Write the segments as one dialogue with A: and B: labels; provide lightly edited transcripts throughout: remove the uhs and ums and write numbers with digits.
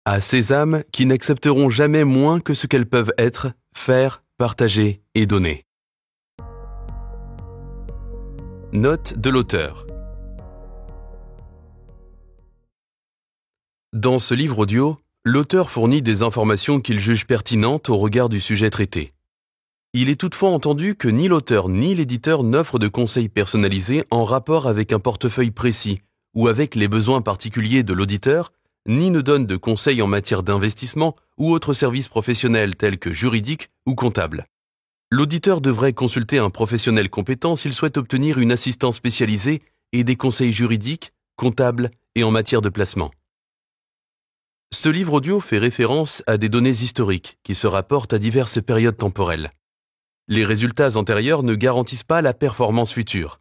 A: À ces âmes qui n'accepteront jamais moins que ce qu'elles peuvent être, faire, partager et donner. Note de l'auteur. Dans ce livre audio, l'auteur fournit des informations qu'il juge pertinentes au regard du sujet traité. Il est toutefois entendu que ni l'auteur ni l'éditeur n'offrent de conseils personnalisés en rapport avec un portefeuille précis ou avec les besoins particuliers de l'auditeur, ni ne donnent de conseils en matière d'investissement ou autres services professionnels tels que juridiques ou comptables. L'auditeur devrait consulter un professionnel compétent s'il souhaite obtenir une assistance spécialisée et des conseils juridiques, comptables et en matière de placement. Ce livre audio fait référence à des données historiques qui se rapportent à diverses périodes temporelles. Les résultats antérieurs ne garantissent pas la performance future.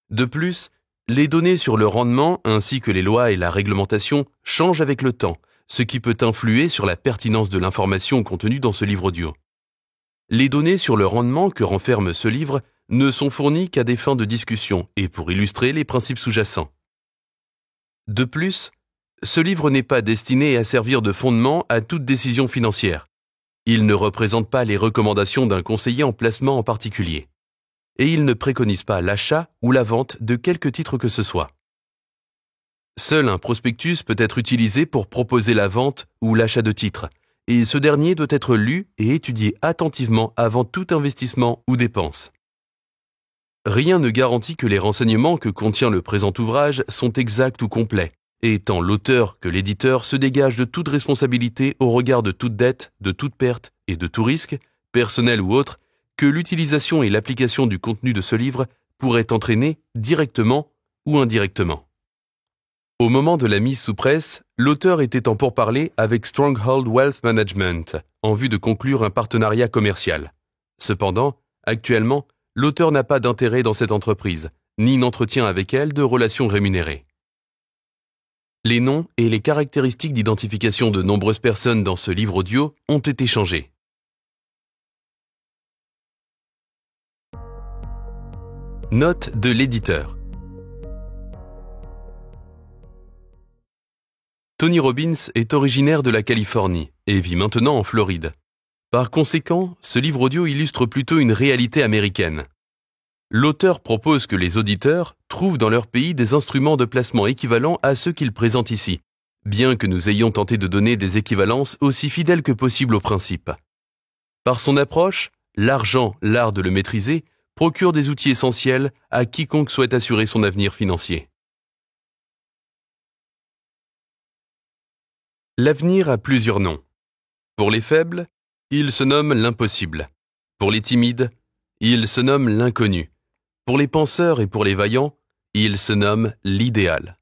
A: De plus, les données sur le rendement ainsi que les lois et la réglementation changent avec le temps, ce qui peut influer sur la pertinence de l'information contenue dans ce livre audio. Les données sur le rendement que renferme ce livre ne sont fournies qu'à des fins de discussion et pour illustrer les principes sous-jacents. De plus, ce livre n'est pas destiné à servir de fondement à toute décision financière. Il ne représente pas les recommandations d'un conseiller en placement en particulier. Et il ne préconise pas l'achat ou la vente de quelque titre que ce soit. Seul un prospectus peut être utilisé pour proposer la vente ou l'achat de titres, et ce dernier doit être lu et étudié attentivement avant tout investissement ou dépense. Rien ne garantit que les renseignements que contient le présent ouvrage sont exacts ou complets, et tant l'auteur que l'éditeur se dégagent de toute responsabilité au regard de toute dette, de toute perte et de tout risque, personnel ou autre, que l'utilisation et l'application du contenu de ce livre pourraient entraîner directement ou indirectement. Au moment de la mise sous presse, l'auteur était en pourparlers avec Stronghold Wealth Management, en vue de conclure un partenariat commercial. Cependant, actuellement, l'auteur n'a pas d'intérêt dans cette entreprise, ni n'entretient avec elle de relations rémunérées. Les noms et les caractéristiques d'identification de nombreuses personnes dans ce livre audio ont été changés. Note de l'éditeur. Tony Robbins est originaire de la Californie et vit maintenant en Floride. Par conséquent, ce livre audio illustre plutôt une réalité américaine. L'auteur propose que les auditeurs trouvent dans leur pays des instruments de placement équivalents à ceux qu'il présente ici, bien que nous ayons tenté de donner des équivalences aussi fidèles que possible au principe. Par son approche, l'argent, l'art de le maîtriser, procure des outils essentiels à quiconque souhaite assurer son avenir financier. L'avenir a plusieurs noms. Pour les faibles, il se nomme l'impossible. Pour les timides, il se nomme l'inconnu. Pour les penseurs et pour les vaillants, il se nomme l'idéal.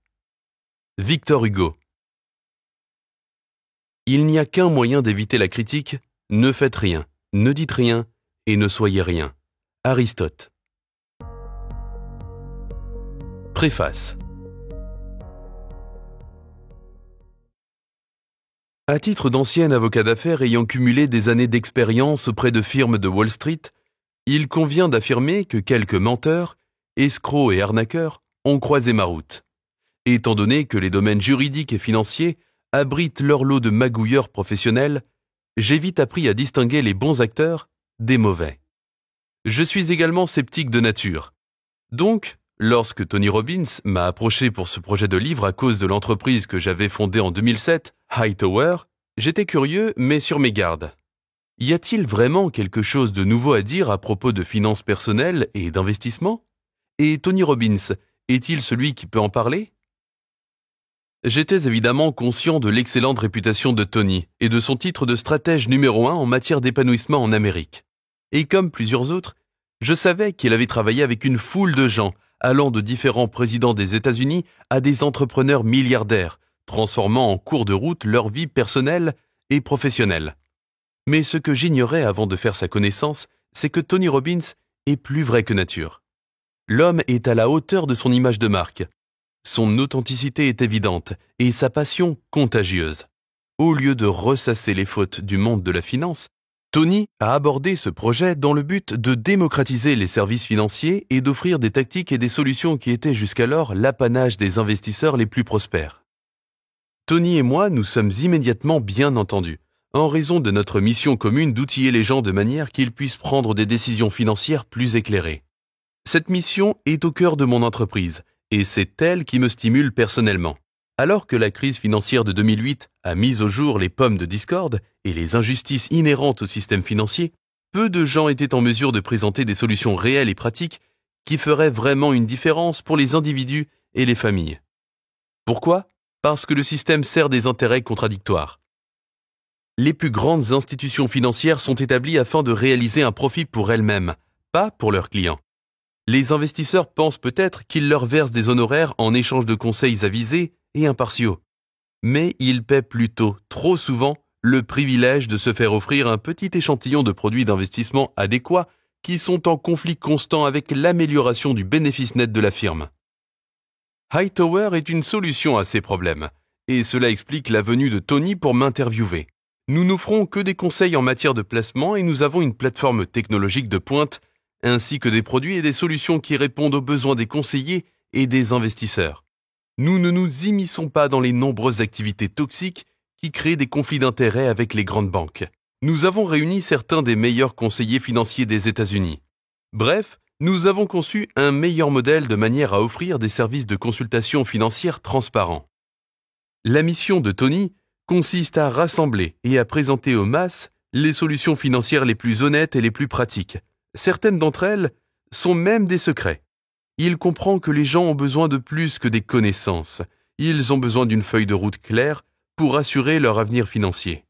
A: Victor Hugo. Il n'y a qu'un moyen d'éviter la critique, ne faites rien, ne dites rien et ne soyez rien. Aristote. Préface. À titre d'ancien avocat d'affaires ayant cumulé des années d'expérience auprès de firmes de Wall Street, il convient d'affirmer que quelques menteurs, escrocs et arnaqueurs ont croisé ma route, étant donné que les domaines juridiques et financiers abritent leur lot de magouilleurs professionnels. J'ai vite appris à distinguer les bons acteurs des mauvais. Je suis également sceptique de nature. Donc, lorsque Tony Robbins m'a approché pour ce projet de livre à cause de l'entreprise que j'avais fondée en 2007, Hightower, j'étais curieux mais sur mes gardes. Y a-t-il vraiment quelque chose de nouveau à dire à propos de finances personnelles et d'investissement? Et Tony Robbins, est-il celui qui peut en parler? J'étais évidemment conscient de l'excellente réputation de Tony et de son titre de stratège numéro 1 en matière d'épanouissement en Amérique. Et comme plusieurs autres, je savais qu'il avait travaillé avec une foule de gens, allant de différents présidents des États-Unis à des entrepreneurs milliardaires, transformant en cours de route leur vie personnelle et professionnelle. Mais ce que j'ignorais avant de faire sa connaissance, c'est que Tony Robbins est plus vrai que nature. L'homme est à la hauteur de son image de marque. Son authenticité est évidente et sa passion contagieuse. Au lieu de ressasser les fautes du monde de la finance, Tony a abordé ce projet dans le but de démocratiser les services financiers et d'offrir des tactiques et des solutions qui étaient jusqu'alors l'apanage des investisseurs les plus prospères. Tony et moi nous sommes immédiatement bien entendus, en raison de notre mission commune d'outiller les gens de manière qu'ils puissent prendre des décisions financières plus éclairées. Cette mission est au cœur de mon entreprise, et c'est elle qui me stimule personnellement. Alors que la crise financière de 2008 a mis au jour les pommes de discorde et les injustices inhérentes au système financier, peu de gens étaient en mesure de présenter des solutions réelles et pratiques qui feraient vraiment une différence pour les individus et les familles. Pourquoi ? Parce que le système sert des intérêts contradictoires. Les plus grandes institutions financières sont établies afin de réaliser un profit pour elles-mêmes, pas pour leurs clients. Les investisseurs pensent peut-être qu'ils leur versent des honoraires en échange de conseils avisés et impartiaux. Mais ils paient plutôt, trop souvent, le privilège de se faire offrir un petit échantillon de produits d'investissement adéquats qui sont en conflit constant avec l'amélioration du bénéfice net de la firme. Hightower est une solution à ces problèmes, et cela explique la venue de Tony pour m'interviewer. Nous n'offrons que des conseils en matière de placement et nous avons une plateforme technologique de pointe, ainsi que des produits et des solutions qui répondent aux besoins des conseillers et des investisseurs. Nous ne nous immisçons pas dans les nombreuses activités toxiques qui créent des conflits d'intérêts avec les grandes banques. Nous avons réuni certains des meilleurs conseillers financiers des États-Unis. Bref, nous avons conçu un meilleur modèle de manière à offrir des services de consultation financière transparents. La mission de Tony consiste à rassembler et à présenter aux masses les solutions financières les plus honnêtes et les plus pratiques. Certaines d'entre elles sont même des secrets. Il comprend que les gens ont besoin de plus que des connaissances. Ils ont besoin d'une feuille de route claire pour assurer leur avenir financier.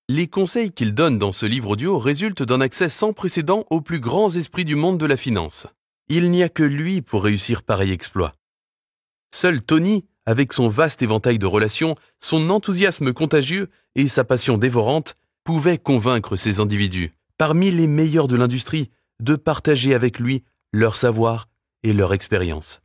A: Les conseils qu'il donne dans ce livre audio résultent d'un accès sans précédent aux plus grands esprits du monde de la finance. Il n'y a que lui pour réussir pareil exploit. Seul Tony, avec son vaste éventail de relations, son enthousiasme contagieux et sa passion dévorante, pouvait convaincre ces individus, parmi les meilleurs de l'industrie, de partager avec lui leur savoir et leur expérience.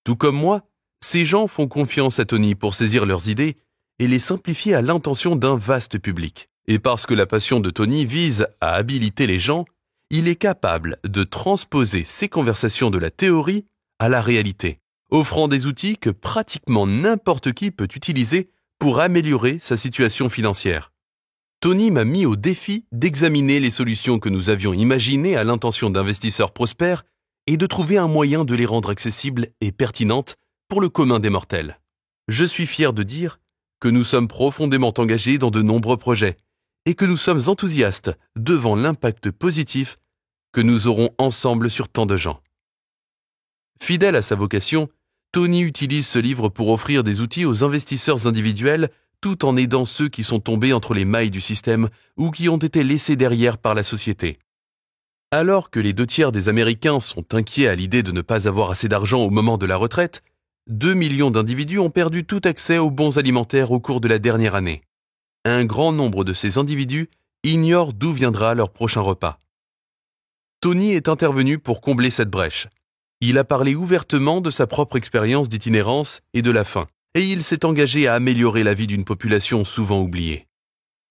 A: Tout comme moi, ces gens font confiance à Tony pour saisir leurs idées et les simplifier à l'intention d'un vaste public. Et parce que la passion de Tony vise à habiliter les gens, il est capable de transposer ces conversations de la théorie à la réalité, offrant des outils que pratiquement n'importe qui peut utiliser pour améliorer sa situation financière. Tony m'a mis au défi d'examiner les solutions que nous avions imaginées à l'intention d'investisseurs prospères et de trouver un moyen de les rendre accessibles et pertinentes pour le commun des mortels. Je suis fier de dire que nous sommes profondément engagés dans de nombreux projets et que nous sommes enthousiastes devant l'impact positif que nous aurons ensemble sur tant de gens. Fidèle à sa vocation, Tony utilise ce livre pour offrir des outils aux investisseurs individuels tout en aidant ceux qui sont tombés entre les mailles du système ou qui ont été laissés derrière par la société. Alors que les 2/3 des Américains sont inquiets à l'idée de ne pas avoir assez d'argent au moment de la retraite, 2 millions d'individus ont perdu tout accès aux bons alimentaires au cours de la dernière année. Un grand nombre de ces individus ignorent d'où viendra leur prochain repas. Tony est intervenu pour combler cette brèche. Il a parlé ouvertement de sa propre expérience d'itinérance et de la faim, et il s'est engagé à améliorer la vie d'une population souvent oubliée.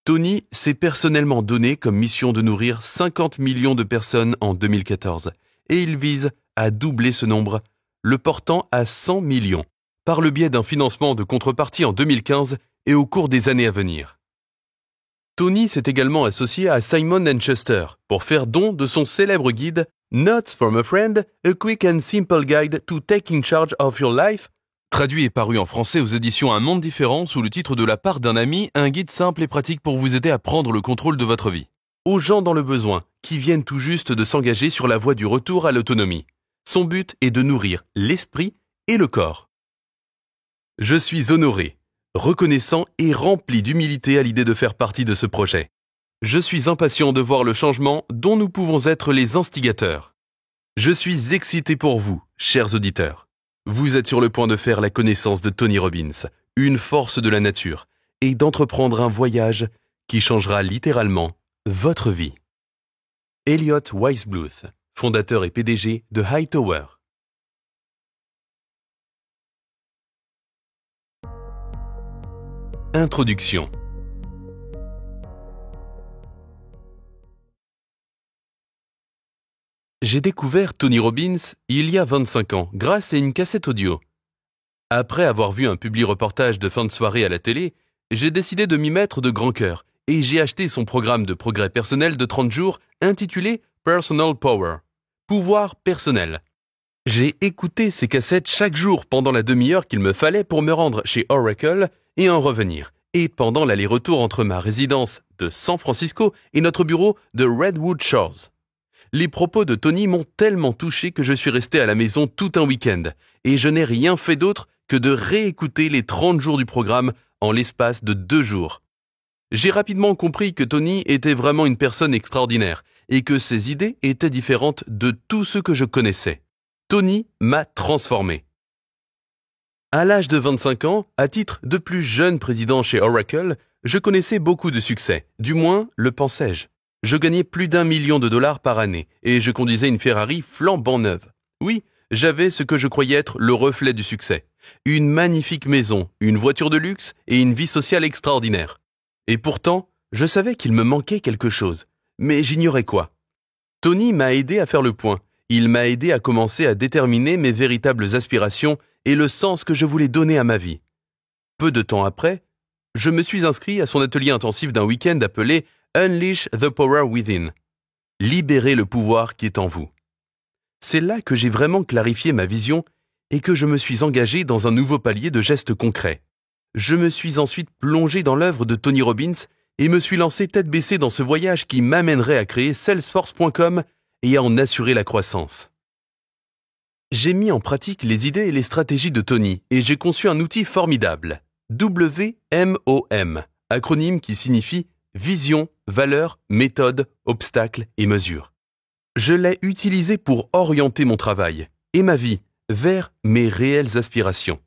A: Tony s'est personnellement donné comme mission de nourrir 50 millions de personnes en 2014, et il vise à doubler ce nombre, le portant à 100 millions, par le biais d'un financement de contrepartie en 2015 et au cours des années à venir. Tony s'est également associé à Simon & Schuster pour faire don de son célèbre guide Notes from a Friend, A Quick and Simple Guide to Taking Charge of Your Life, traduit et paru en français aux éditions Un Monde Différent sous le titre De la part d'un ami, un guide simple et pratique pour vous aider à prendre le contrôle de votre vie. Aux gens dans le besoin, qui viennent tout juste de s'engager sur la voie du retour à l'autonomie. Son but est de nourrir l'esprit et le corps. Je suis honoré, reconnaissant et rempli d'humilité à l'idée de faire partie de ce projet. Je suis impatient de voir le changement dont nous pouvons être les instigateurs. Je suis excité pour vous, chers auditeurs. Vous êtes sur le point de faire la connaissance de Tony Robbins, une force de la nature, et d'entreprendre un voyage qui changera littéralement votre vie. Elliot Weisbluth, fondateur et PDG de Hightower. Introduction. J'ai découvert Tony Robbins il y a 25 ans grâce à une cassette audio. Après avoir vu un publi-reportage de fin de soirée à la télé, j'ai décidé de m'y mettre de grand cœur et j'ai acheté son programme de progrès personnel de 30 jours intitulé Personal Power, pouvoir personnel. J'ai écouté ces cassettes chaque jour pendant la demi-heure qu'il me fallait pour me rendre chez Oracle et en revenir, et pendant l'aller-retour entre ma résidence de San Francisco et notre bureau de Redwood Shores. Les propos de Tony m'ont tellement touché que je suis resté à la maison tout un week-end, et je n'ai rien fait d'autre que de réécouter les 30 jours du programme en l'espace de 2 jours. J'ai rapidement compris que Tony était vraiment une personne extraordinaire, et que ses idées étaient différentes de tout ce que je connaissais. Tony m'a transformé. À l'âge de 25 ans, à titre de plus jeune président chez Oracle, je connaissais beaucoup de succès, du moins le pensais-je. Je gagnais plus d'1 million de dollars par année et je conduisais une Ferrari flambant neuve. Oui, j'avais ce que je croyais être le reflet du succès. Une magnifique maison, une voiture de luxe et une vie sociale extraordinaire. Et pourtant, je savais qu'il me manquait quelque chose, mais j'ignorais quoi. Tony m'a aidé à faire le point. Il m'a aidé à commencer à déterminer mes véritables aspirations et le sens que je voulais donner à ma vie. Peu de temps après, je me suis inscrit à son atelier intensif d'un week-end appelé Unleash the Power Within. Libérez le pouvoir qui est en vous. C'est là que j'ai vraiment clarifié ma vision et que je me suis engagé dans un nouveau palier de gestes concrets. Je me suis ensuite plongé dans l'œuvre de Tony Robbins et me suis lancé tête baissée dans ce voyage qui m'amènerait à créer Salesforce.com et à en assurer la croissance. J'ai mis en pratique les idées et les stratégies de Tony et j'ai conçu un outil formidable, WMOM, acronyme qui signifie Vision, Valeur, Méthode, Obstacle et Mesure. Je l'ai utilisé pour orienter mon travail et ma vie vers mes réelles aspirations.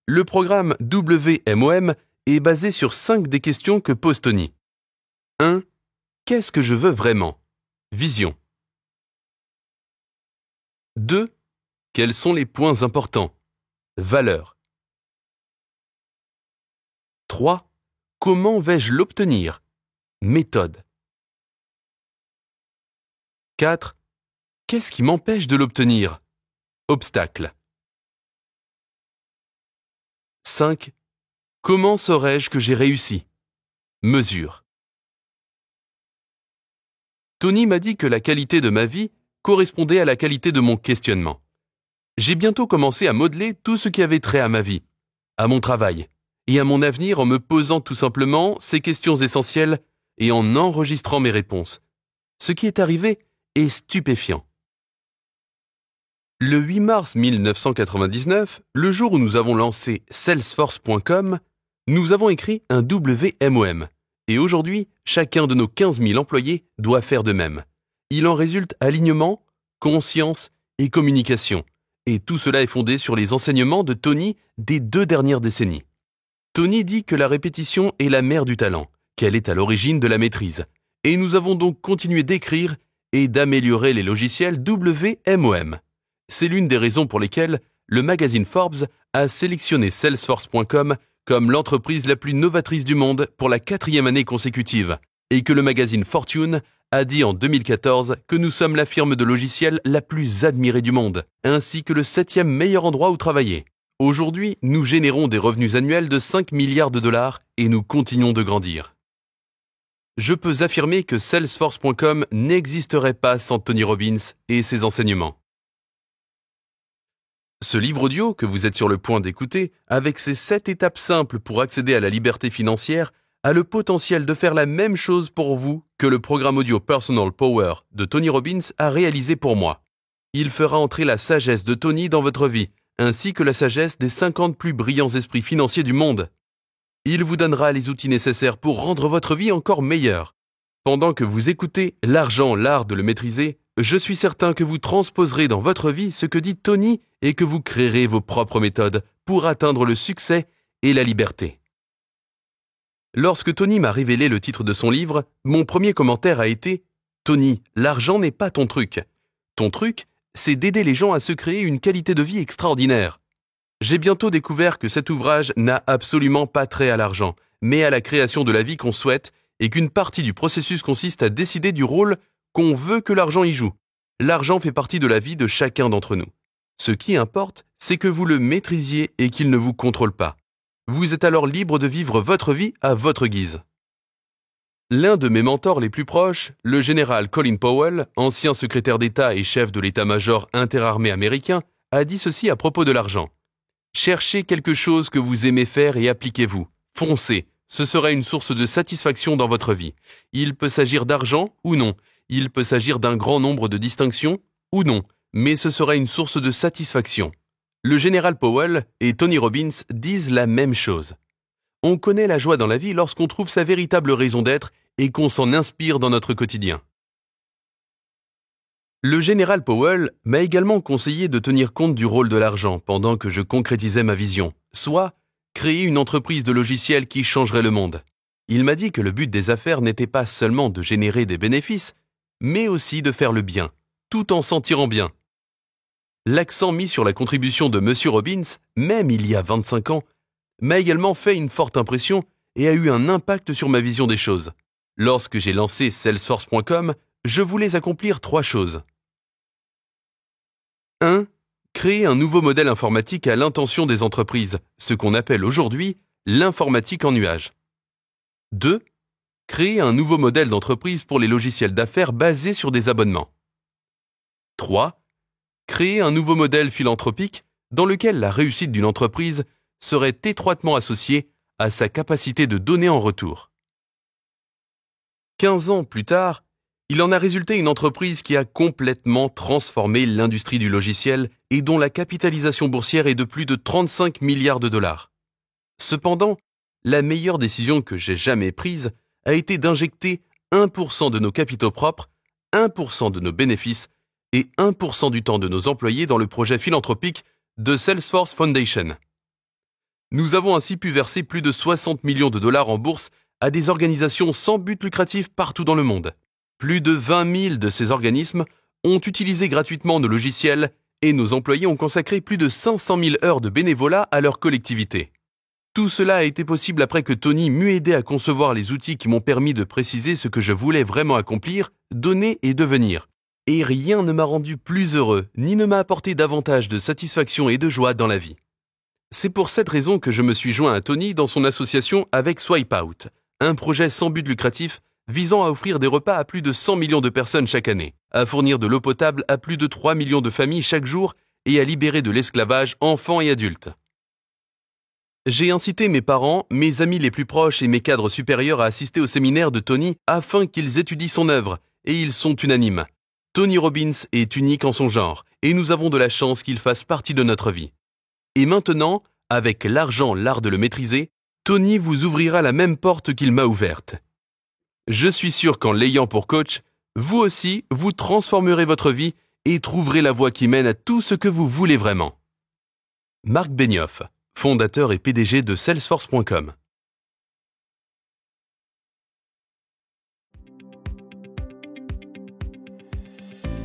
A: Le programme WMOM est basé sur 5 des questions que pose Tony. 1. Qu'est-ce que je veux vraiment? Vision. 2. Quels sont les points importants? Valeur. 3. Comment vais-je l'obtenir? Méthode. 4. Qu'est-ce qui m'empêche de l'obtenir? Obstacle. 5. Comment saurais-je que j'ai réussi? Mesure. Tony m'a dit que la qualité de ma vie correspondait à la qualité de mon questionnement. J'ai bientôt commencé à modeler tout ce qui avait trait à ma vie, à mon travail et à mon avenir en me posant tout simplement ces questions essentielles et en enregistrant mes réponses. Ce qui est arrivé est stupéfiant. Le 8 mars 1999, le jour où nous avons lancé Salesforce.com, nous avons écrit un WMOM. Et aujourd'hui, chacun de nos 15 000 employés doit faire de même. Il en résulte alignement, conscience et communication. Et tout cela est fondé sur les enseignements de Tony des 2 dernières décennies. Tony dit que la répétition est la mère du talent, qu'elle est à l'origine de la maîtrise. Et nous avons donc continué d'écrire et d'améliorer les logiciels WMOM. C'est l'une des raisons pour lesquelles le magazine Forbes a sélectionné Salesforce.com comme l'entreprise la plus novatrice du monde pour la 4e année consécutive, et que le magazine Fortune a dit en 2014 que nous sommes la firme de logiciels la plus admirée du monde, ainsi que le 7e meilleur endroit où travailler. Aujourd'hui, nous générons des revenus annuels de 5 milliards de dollars et nous continuons de grandir. Je peux affirmer que Salesforce.com n'existerait pas sans Tony Robbins et ses enseignements. Ce livre audio que vous êtes sur le point d'écouter, avec ses 7 étapes simples pour accéder à la liberté financière, a le potentiel de faire la même chose pour vous que le programme audio Personal Power de Tony Robbins a réalisé pour moi. Il fera entrer la sagesse de Tony dans votre vie, ainsi que la sagesse des 50 plus brillants esprits financiers du monde. Il vous donnera les outils nécessaires pour rendre votre vie encore meilleure. Pendant que vous écoutez L'argent, l'art de le maîtriser, je suis certain que vous transposerez dans votre vie ce que dit Tony et que vous créerez vos propres méthodes pour atteindre le succès et la liberté. Lorsque Tony m'a révélé le titre de son livre, mon premier commentaire a été « Tony, l'argent n'est pas ton truc. Ton truc, c'est d'aider les gens à se créer une qualité de vie extraordinaire. » J'ai bientôt découvert que cet ouvrage n'a absolument pas trait à l'argent, mais à la création de la vie qu'on souhaite et qu'une partie du processus consiste à décider du rôle qu'on veut que l'argent y joue. L'argent fait partie de la vie de chacun d'entre nous. Ce qui importe, c'est que vous le maîtrisiez et qu'il ne vous contrôle pas. Vous êtes alors libre de vivre votre vie à votre guise. L'un de mes mentors les plus proches, le général Colin Powell, ancien secrétaire d'État et chef de l'état-major interarmé américain, a dit ceci à propos de l'argent. Cherchez quelque chose que vous aimez faire et appliquez-vous. Foncez, ce sera une source de satisfaction dans votre vie. Il peut s'agir d'argent ou non. Il peut s'agir d'un grand nombre de distinctions ou non. Mais ce sera une source de satisfaction. Le général Powell et Tony Robbins disent la même chose. On connaît la joie dans la vie lorsqu'on trouve sa véritable raison d'être et qu'on s'en inspire dans notre quotidien. Le général Powell m'a également conseillé de tenir compte du rôle de l'argent pendant que je concrétisais ma vision, soit créer une entreprise de logiciels qui changerait le monde. Il m'a dit que le but des affaires n'était pas seulement de générer des bénéfices, mais aussi de faire le bien, tout en s'en tirant bien. L'accent mis sur la contribution de M. Robbins, même il y a 25 ans, m'a également fait une forte impression et a eu un impact sur ma vision des choses. Lorsque j'ai lancé Salesforce.com, je voulais accomplir 3 choses. 1. Créer un nouveau modèle informatique à l'intention des entreprises, ce qu'on appelle aujourd'hui l'informatique en nuage. 2. Créer un nouveau modèle d'entreprise pour les logiciels d'affaires basés sur des abonnements. 3. Créer un nouveau modèle philanthropique dans lequel la réussite d'une entreprise serait étroitement associée à sa capacité de donner en retour. 15 ans plus tard, il en a résulté une entreprise qui a complètement transformé l'industrie du logiciel et dont la capitalisation boursière est de plus de 35 milliards de dollars. Cependant, la meilleure décision que j'ai jamais prise a été d'injecter 1% de nos capitaux propres, 1% de nos bénéfices et 1% du temps de nos employés dans le projet philanthropique de Salesforce Foundation. Nous avons ainsi pu verser plus de 60 millions de dollars en bourse à des organisations sans but lucratif partout dans le monde. Plus de 20 000 de ces organismes ont utilisé gratuitement nos logiciels et nos employés ont consacré plus de 500 000 heures de bénévolat à leur collectivité. Tout cela a été possible après que Tony m'eut aidé à concevoir les outils qui m'ont permis de préciser ce que je voulais vraiment accomplir, donner et devenir. Et rien ne m'a rendu plus heureux, ni ne m'a apporté davantage de satisfaction et de joie dans la vie. C'est pour cette raison que je me suis joint à Tony dans son association avec Swipeout, un projet sans but lucratif visant à offrir des repas à plus de 100 millions de personnes chaque année, à fournir de l'eau potable à plus de 3 millions de familles chaque jour et à libérer de l'esclavage enfants et adultes. J'ai incité mes parents, mes amis les plus proches et mes cadres supérieurs à assister au séminaire de Tony afin qu'ils étudient son œuvre, et ils sont unanimes. Tony Robbins est unique en son genre, et nous avons de la chance qu'il fasse partie de notre vie. Et maintenant, avec l'argent, l'art de le maîtriser, Tony vous ouvrira la même porte qu'il m'a ouverte. Je suis sûr qu'en l'ayant pour coach, vous aussi, vous transformerez votre vie et trouverez la voie qui mène à tout ce que vous voulez vraiment. Marc Benioff, fondateur et PDG de Salesforce.com.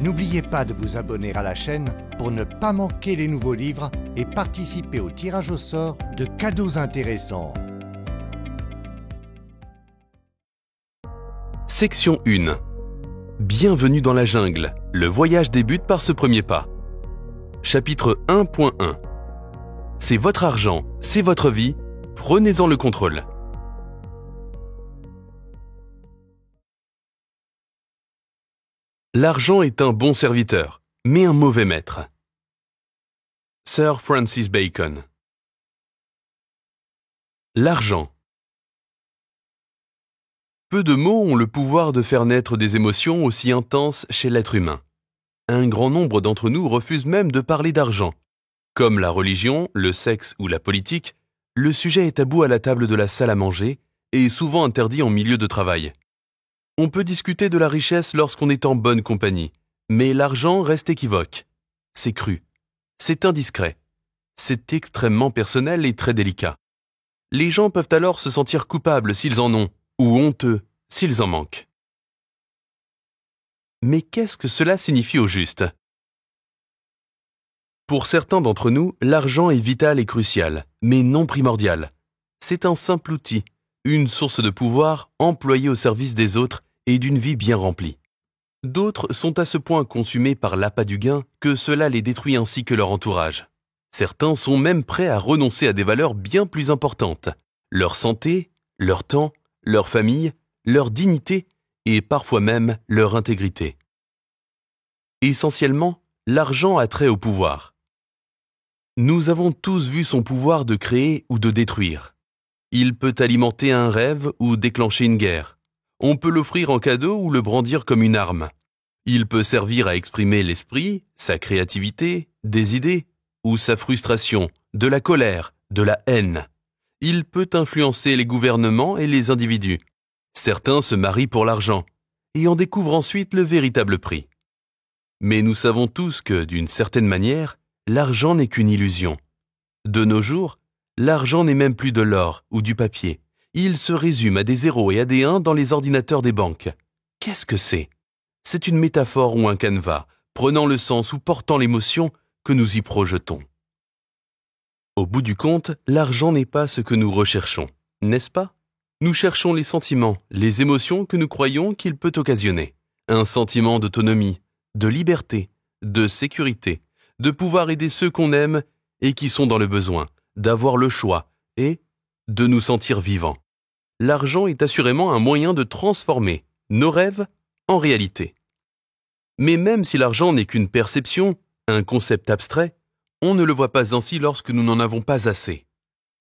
B: N'oubliez pas de vous abonner à la chaîne pour ne pas manquer les nouveaux livres et participer au tirage au sort de cadeaux intéressants.
A: Section 1. Bienvenue dans la jungle. Le voyage débute par ce premier pas. Chapitre 1.1. C'est votre argent, c'est votre vie, prenez-en le contrôle. L'argent est un bon serviteur, mais un mauvais maître. Sir Francis Bacon. L'argent. Peu de mots ont le pouvoir de faire naître des émotions aussi intenses chez l'être humain. Un grand nombre d'entre nous refusent même de parler d'argent. Comme la religion, le sexe ou la politique, le sujet est tabou à la table de la salle à manger et souvent interdit en milieu de travail. On peut discuter de la richesse lorsqu'on est en bonne compagnie, mais l'argent reste équivoque. C'est cru, c'est indiscret, c'est extrêmement personnel et très délicat. Les gens peuvent alors se sentir coupables s'ils en ont, ou honteux s'ils en manquent. Mais qu'est-ce que cela signifie au juste ? Pour certains d'entre nous, l'argent est vital et crucial, mais non primordial. C'est un simple outil, une source de pouvoir employée au service des autres et d'une vie bien remplie. D'autres sont à ce point consumés par l'appât du gain que cela les détruit ainsi que leur entourage. Certains sont même prêts à renoncer à des valeurs bien plus importantes. Leur santé, leur temps, leur famille, leur dignité et parfois même leur intégrité. Essentiellement, l'argent a trait au pouvoir. Nous avons tous vu son pouvoir de créer ou de détruire. Il peut alimenter un rêve ou déclencher une guerre. On peut l'offrir en cadeau ou le brandir comme une arme. Il peut servir à exprimer l'esprit, sa créativité, des idées, ou sa frustration, de la colère, de la haine. Il peut influencer les gouvernements et les individus. Certains se marient pour l'argent et en découvrent ensuite le véritable prix. Mais nous savons tous que, d'une certaine manière, l'argent n'est qu'une illusion. De nos jours, l'argent n'est même plus de l'or ou du papier. Il se résume à des 0 et à des 1 dans les ordinateurs des banques. Qu'est-ce que c'est ? C'est une métaphore ou un canevas, prenant le sens ou portant l'émotion que nous y projetons. Au bout du compte, l'argent n'est pas ce que nous recherchons, n'est-ce pas ? Nous cherchons les sentiments, les émotions que nous croyons qu'il peut occasionner. Un sentiment d'autonomie, de liberté, de sécurité, de pouvoir aider ceux qu'on aime et qui sont dans le besoin, d'avoir le choix et de nous sentir vivants. L'argent est assurément un moyen de transformer nos rêves en réalité. Mais même si l'argent n'est qu'une perception, un concept abstrait, on ne le voit pas ainsi lorsque nous n'en avons pas assez.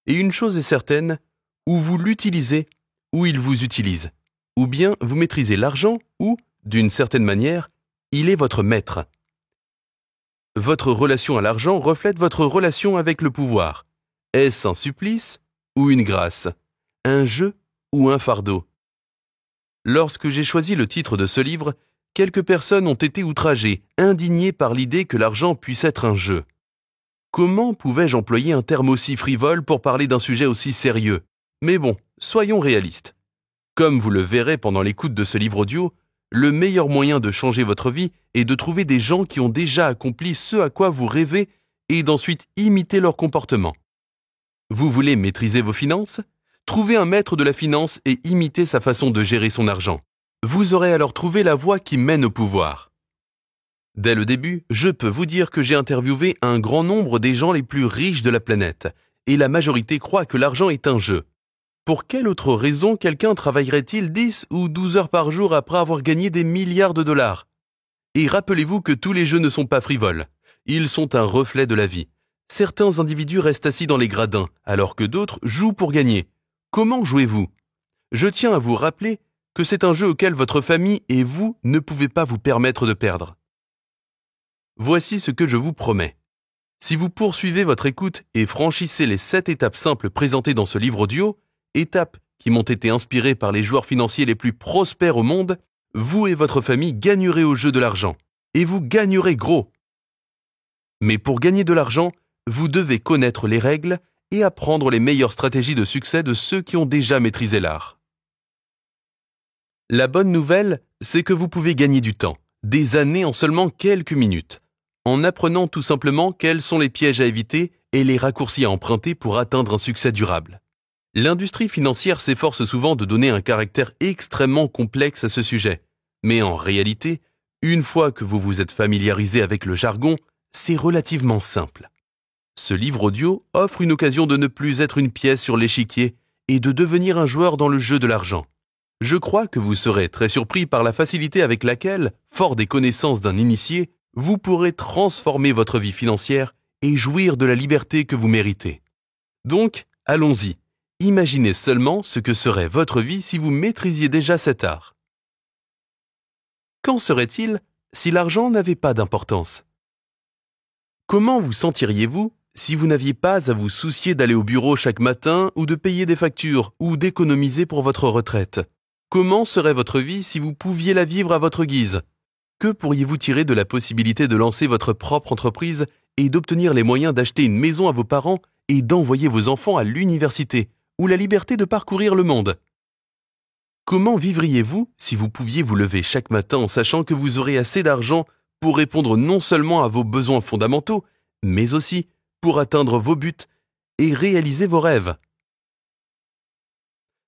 A: Et une chose est certaine, ou vous l'utilisez, ou il vous utilise. Ou bien vous maîtrisez l'argent, ou, d'une certaine manière, il est votre maître. Votre relation à l'argent reflète votre relation avec le pouvoir. Est-ce un supplice ou une grâce ? Un jeu ou un fardeau ? Lorsque j'ai choisi le titre de ce livre, quelques personnes ont été outragées, indignées par l'idée que l'argent puisse être un jeu. Comment pouvais-je employer un terme aussi frivole pour parler d'un sujet aussi sérieux ? Mais bon, soyons réalistes. Comme vous le verrez pendant l'écoute de ce livre audio, le meilleur moyen de changer votre vie est de trouver des gens qui ont déjà accompli ce à quoi vous rêvez et d'ensuite imiter leur comportement. Vous voulez maîtriser vos finances ? Trouvez un maître de la finance et imitez sa façon de gérer son argent. Vous aurez alors trouvé la voie qui mène au pouvoir. Dès le début, je peux vous dire que j'ai interviewé un grand nombre des gens les plus riches de la planète, et la majorité croit que l'argent est un jeu. Pour quelle autre raison quelqu'un travaillerait-il 10 ou 12 heures par jour après avoir gagné des milliards de dollars ? Et rappelez-vous que tous les jeux ne sont pas frivoles. Ils sont un reflet de la vie. Certains individus restent assis dans les gradins, alors que d'autres jouent pour gagner. Comment jouez-vous ? Je tiens à vous rappeler que c'est un jeu auquel votre famille et vous ne pouvez pas vous permettre de perdre. Voici ce que je vous promets. Si vous poursuivez votre écoute et franchissez les 7 étapes simples présentées dans ce livre audio, étapes qui m'ont été inspirées par les joueurs financiers les plus prospères au monde, vous et votre famille gagnerez au jeu de l'argent. Et vous gagnerez gros. Mais pour gagner de l'argent, vous devez connaître les règles et apprendre les meilleures stratégies de succès de ceux qui ont déjà maîtrisé l'art. La bonne nouvelle, c'est que vous pouvez gagner du temps, des années en seulement quelques minutes, en apprenant tout simplement quels sont les pièges à éviter et les raccourcis à emprunter pour atteindre un succès durable. L'industrie financière s'efforce souvent de donner un caractère extrêmement complexe à ce sujet, mais en réalité, une fois que vous vous êtes familiarisé avec le jargon, c'est relativement simple. Ce livre audio offre une occasion de ne plus être une pièce sur l'échiquier et de devenir un joueur dans le jeu de l'argent. Je crois que vous serez très surpris par la facilité avec laquelle, fort des connaissances d'un initié, vous pourrez transformer votre vie financière et jouir de la liberté que vous méritez. Donc, allons-y. Imaginez seulement ce que serait votre vie si vous maîtrisiez déjà cet art. Qu'en serait-il si l'argent n'avait pas d'importance ? Comment vous sentiriez-vous si vous n'aviez pas à vous soucier d'aller au bureau chaque matin ou de payer des factures ou d'économiser pour votre retraite ? Comment serait votre vie si vous pouviez la vivre à votre guise ? Que pourriez-vous tirer de la possibilité de lancer votre propre entreprise et d'obtenir les moyens d'acheter une maison à vos parents et d'envoyer vos enfants à l'université ou la liberté de parcourir le monde ? Comment vivriez-vous si vous pouviez vous lever chaque matin en sachant que vous aurez assez d'argent pour répondre non seulement à vos besoins fondamentaux, mais aussi pour atteindre vos buts et réaliser vos rêves ?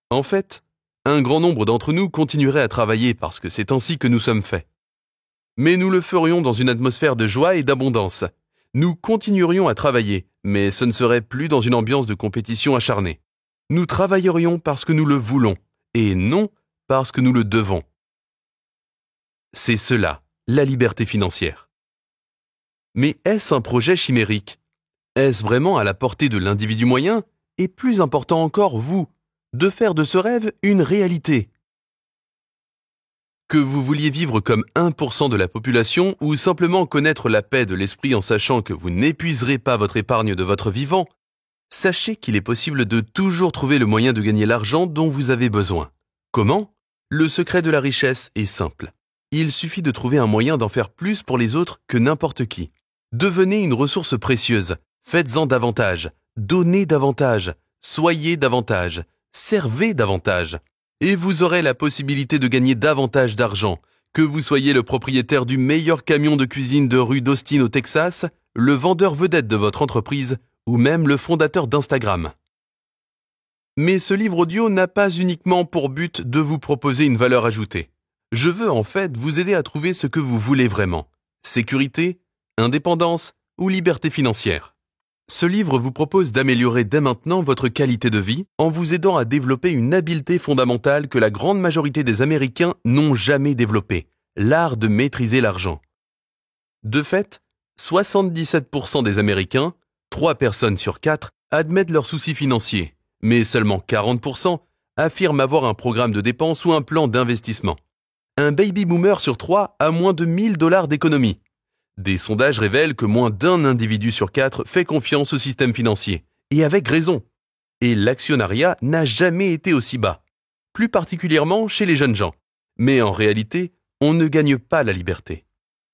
A: En fait, un grand nombre d'entre nous continueraient à travailler parce que c'est ainsi que nous sommes faits. Mais nous le ferions dans une atmosphère de joie et d'abondance. Nous continuerions à travailler, mais ce ne serait plus dans une ambiance de compétition acharnée. Nous travaillerions parce que nous le voulons, et non parce que nous le devons. C'est cela, la liberté financière. Mais est-ce un projet chimérique? Est-ce vraiment à la portée de l'individu moyen? Et plus important encore, vous, de faire de ce rêve une réalité? Que vous vouliez vivre comme 1% de la population ou simplement connaître la paix de l'esprit en sachant que vous n'épuiserez pas votre épargne de votre vivant, sachez qu'il est possible de toujours trouver le moyen de gagner l'argent dont vous avez besoin. Comment? Le secret de la richesse est simple. Il suffit de trouver un moyen d'en faire plus pour les autres que n'importe qui. Devenez une ressource précieuse, faites-en davantage, donnez davantage, soyez davantage, servez davantage. Et vous aurez la possibilité de gagner davantage d'argent, que vous soyez le propriétaire du meilleur camion de cuisine de rue d'Austin au Texas, le vendeur vedette de votre entreprise ou même le fondateur d'Instagram. Mais ce livre audio n'a pas uniquement pour but de vous proposer une valeur ajoutée. Je veux en fait vous aider à trouver ce que vous voulez vraiment. Sécurité, indépendance ou liberté financière. Ce livre vous propose d'améliorer dès maintenant votre qualité de vie en vous aidant à développer une habileté fondamentale que la grande majorité des Américains n'ont jamais développée, l'art de maîtriser l'argent. De fait, 77% des Américains, 3 personnes sur 4, admettent leurs soucis financiers, mais seulement 40% affirment avoir un programme de dépenses ou un plan d'investissement. Un baby boomer sur 3 a moins de $1000 d'économie. Des sondages révèlent que moins d'un individu sur 4 fait confiance au système financier, et avec raison. Et l'actionnariat n'a jamais été aussi bas, plus particulièrement chez les jeunes gens. Mais en réalité, on ne gagne pas la liberté.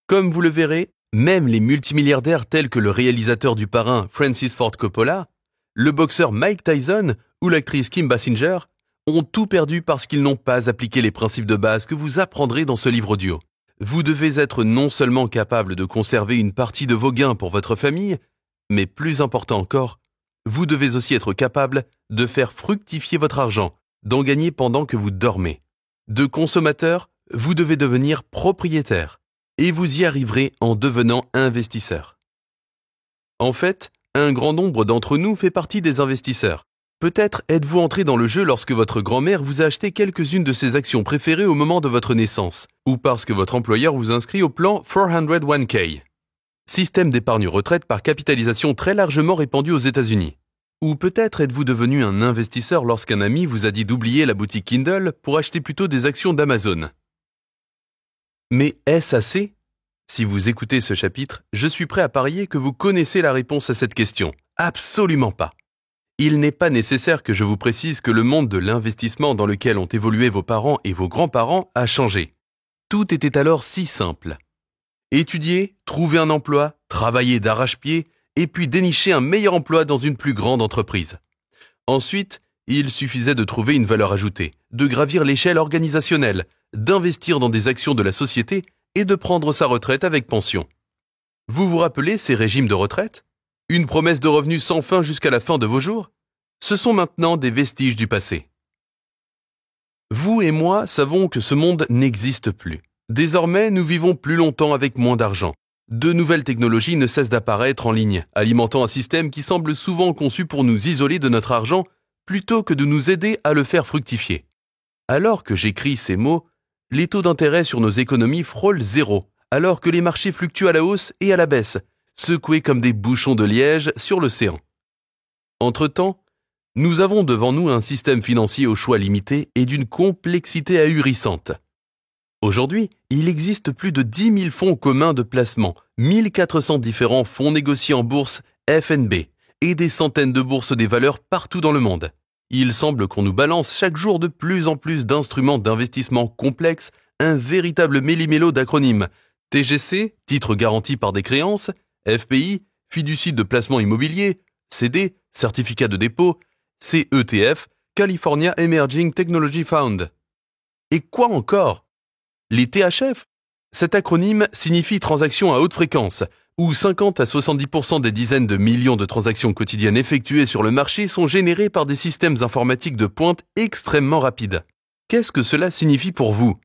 A: Comme vous le verrez, même les multimilliardaires tels que le réalisateur du Parrain Francis Ford Coppola, le boxeur Mike Tyson ou l'actrice Kim Basinger ont tout perdu parce qu'ils n'ont pas appliqué les principes de base que vous apprendrez dans ce livre audio. Vous devez être non seulement capable de conserver une partie de vos gains pour votre famille, mais plus important encore, vous devez aussi être capable de faire fructifier votre argent, d'en gagner pendant que vous dormez. De consommateur, vous devez devenir propriétaire, et vous y arriverez en devenant investisseur. En fait, un grand nombre d'entre nous fait partie des investisseurs. Peut-être êtes-vous entré dans le jeu lorsque votre grand-mère vous a acheté quelques-unes de ses actions préférées au moment de votre naissance, ou parce que votre employeur vous inscrit au plan 401k, système d'épargne retraite par capitalisation très largement répandu aux États-Unis. Ou peut-être êtes-vous devenu un investisseur lorsqu'un ami vous a dit d'oublier la boutique Kindle pour acheter plutôt des actions d'Amazon. Mais est-ce assez? Si vous écoutez ce chapitre, je suis prêt à parier que vous connaissez la réponse à cette question. Absolument pas. Il n'est pas nécessaire que je vous précise que le monde de l'investissement dans lequel ont évolué vos parents et vos grands-parents a changé. Tout était alors si simple. Étudier, trouver un emploi, travailler d'arrache-pied, et puis dénicher un meilleur emploi dans une plus grande entreprise. Ensuite, il suffisait de trouver une valeur ajoutée, de gravir l'échelle organisationnelle, d'investir dans des actions de la société et de prendre sa retraite avec pension. Vous vous rappelez ces régimes de retraite? Une promesse de revenus sans fin jusqu'à la fin de vos jours? Ce sont maintenant des vestiges du passé. Vous et moi savons que ce monde n'existe plus. Désormais, nous vivons plus longtemps avec moins d'argent. De nouvelles technologies ne cessent d'apparaître en ligne, alimentant un système qui semble souvent conçu pour nous isoler de notre argent plutôt que de nous aider à le faire fructifier. Alors que j'écris ces mots, les taux d'intérêt sur nos économies frôlent 0, alors que les marchés fluctuent à la hausse et à la baisse, secoués comme des bouchons de liège sur l'océan. Entre-temps, nous avons devant nous un système financier au choix limité et d'une complexité ahurissante. Aujourd'hui, il existe plus de 10 000 fonds communs de placement, 1400 différents fonds négociés en bourse FNB et des centaines de bourses des valeurs partout dans le monde. Il semble qu'on nous balance chaque jour de plus en plus d'instruments d'investissement complexes, un véritable méli-mélo d'acronymes. TGC, titre garanti par des créances, FPI, fiducie de placement immobilier, CD, certificat de dépôt, CETF, California Emerging Technology Fund. Et quoi encore? Les THF? Cet acronyme signifie transactions à haute fréquence, où 50 à 70% des dizaines de millions de transactions quotidiennes effectuées sur le marché sont générées par des systèmes informatiques de pointe extrêmement rapides. Qu'est-ce que cela signifie pour vous?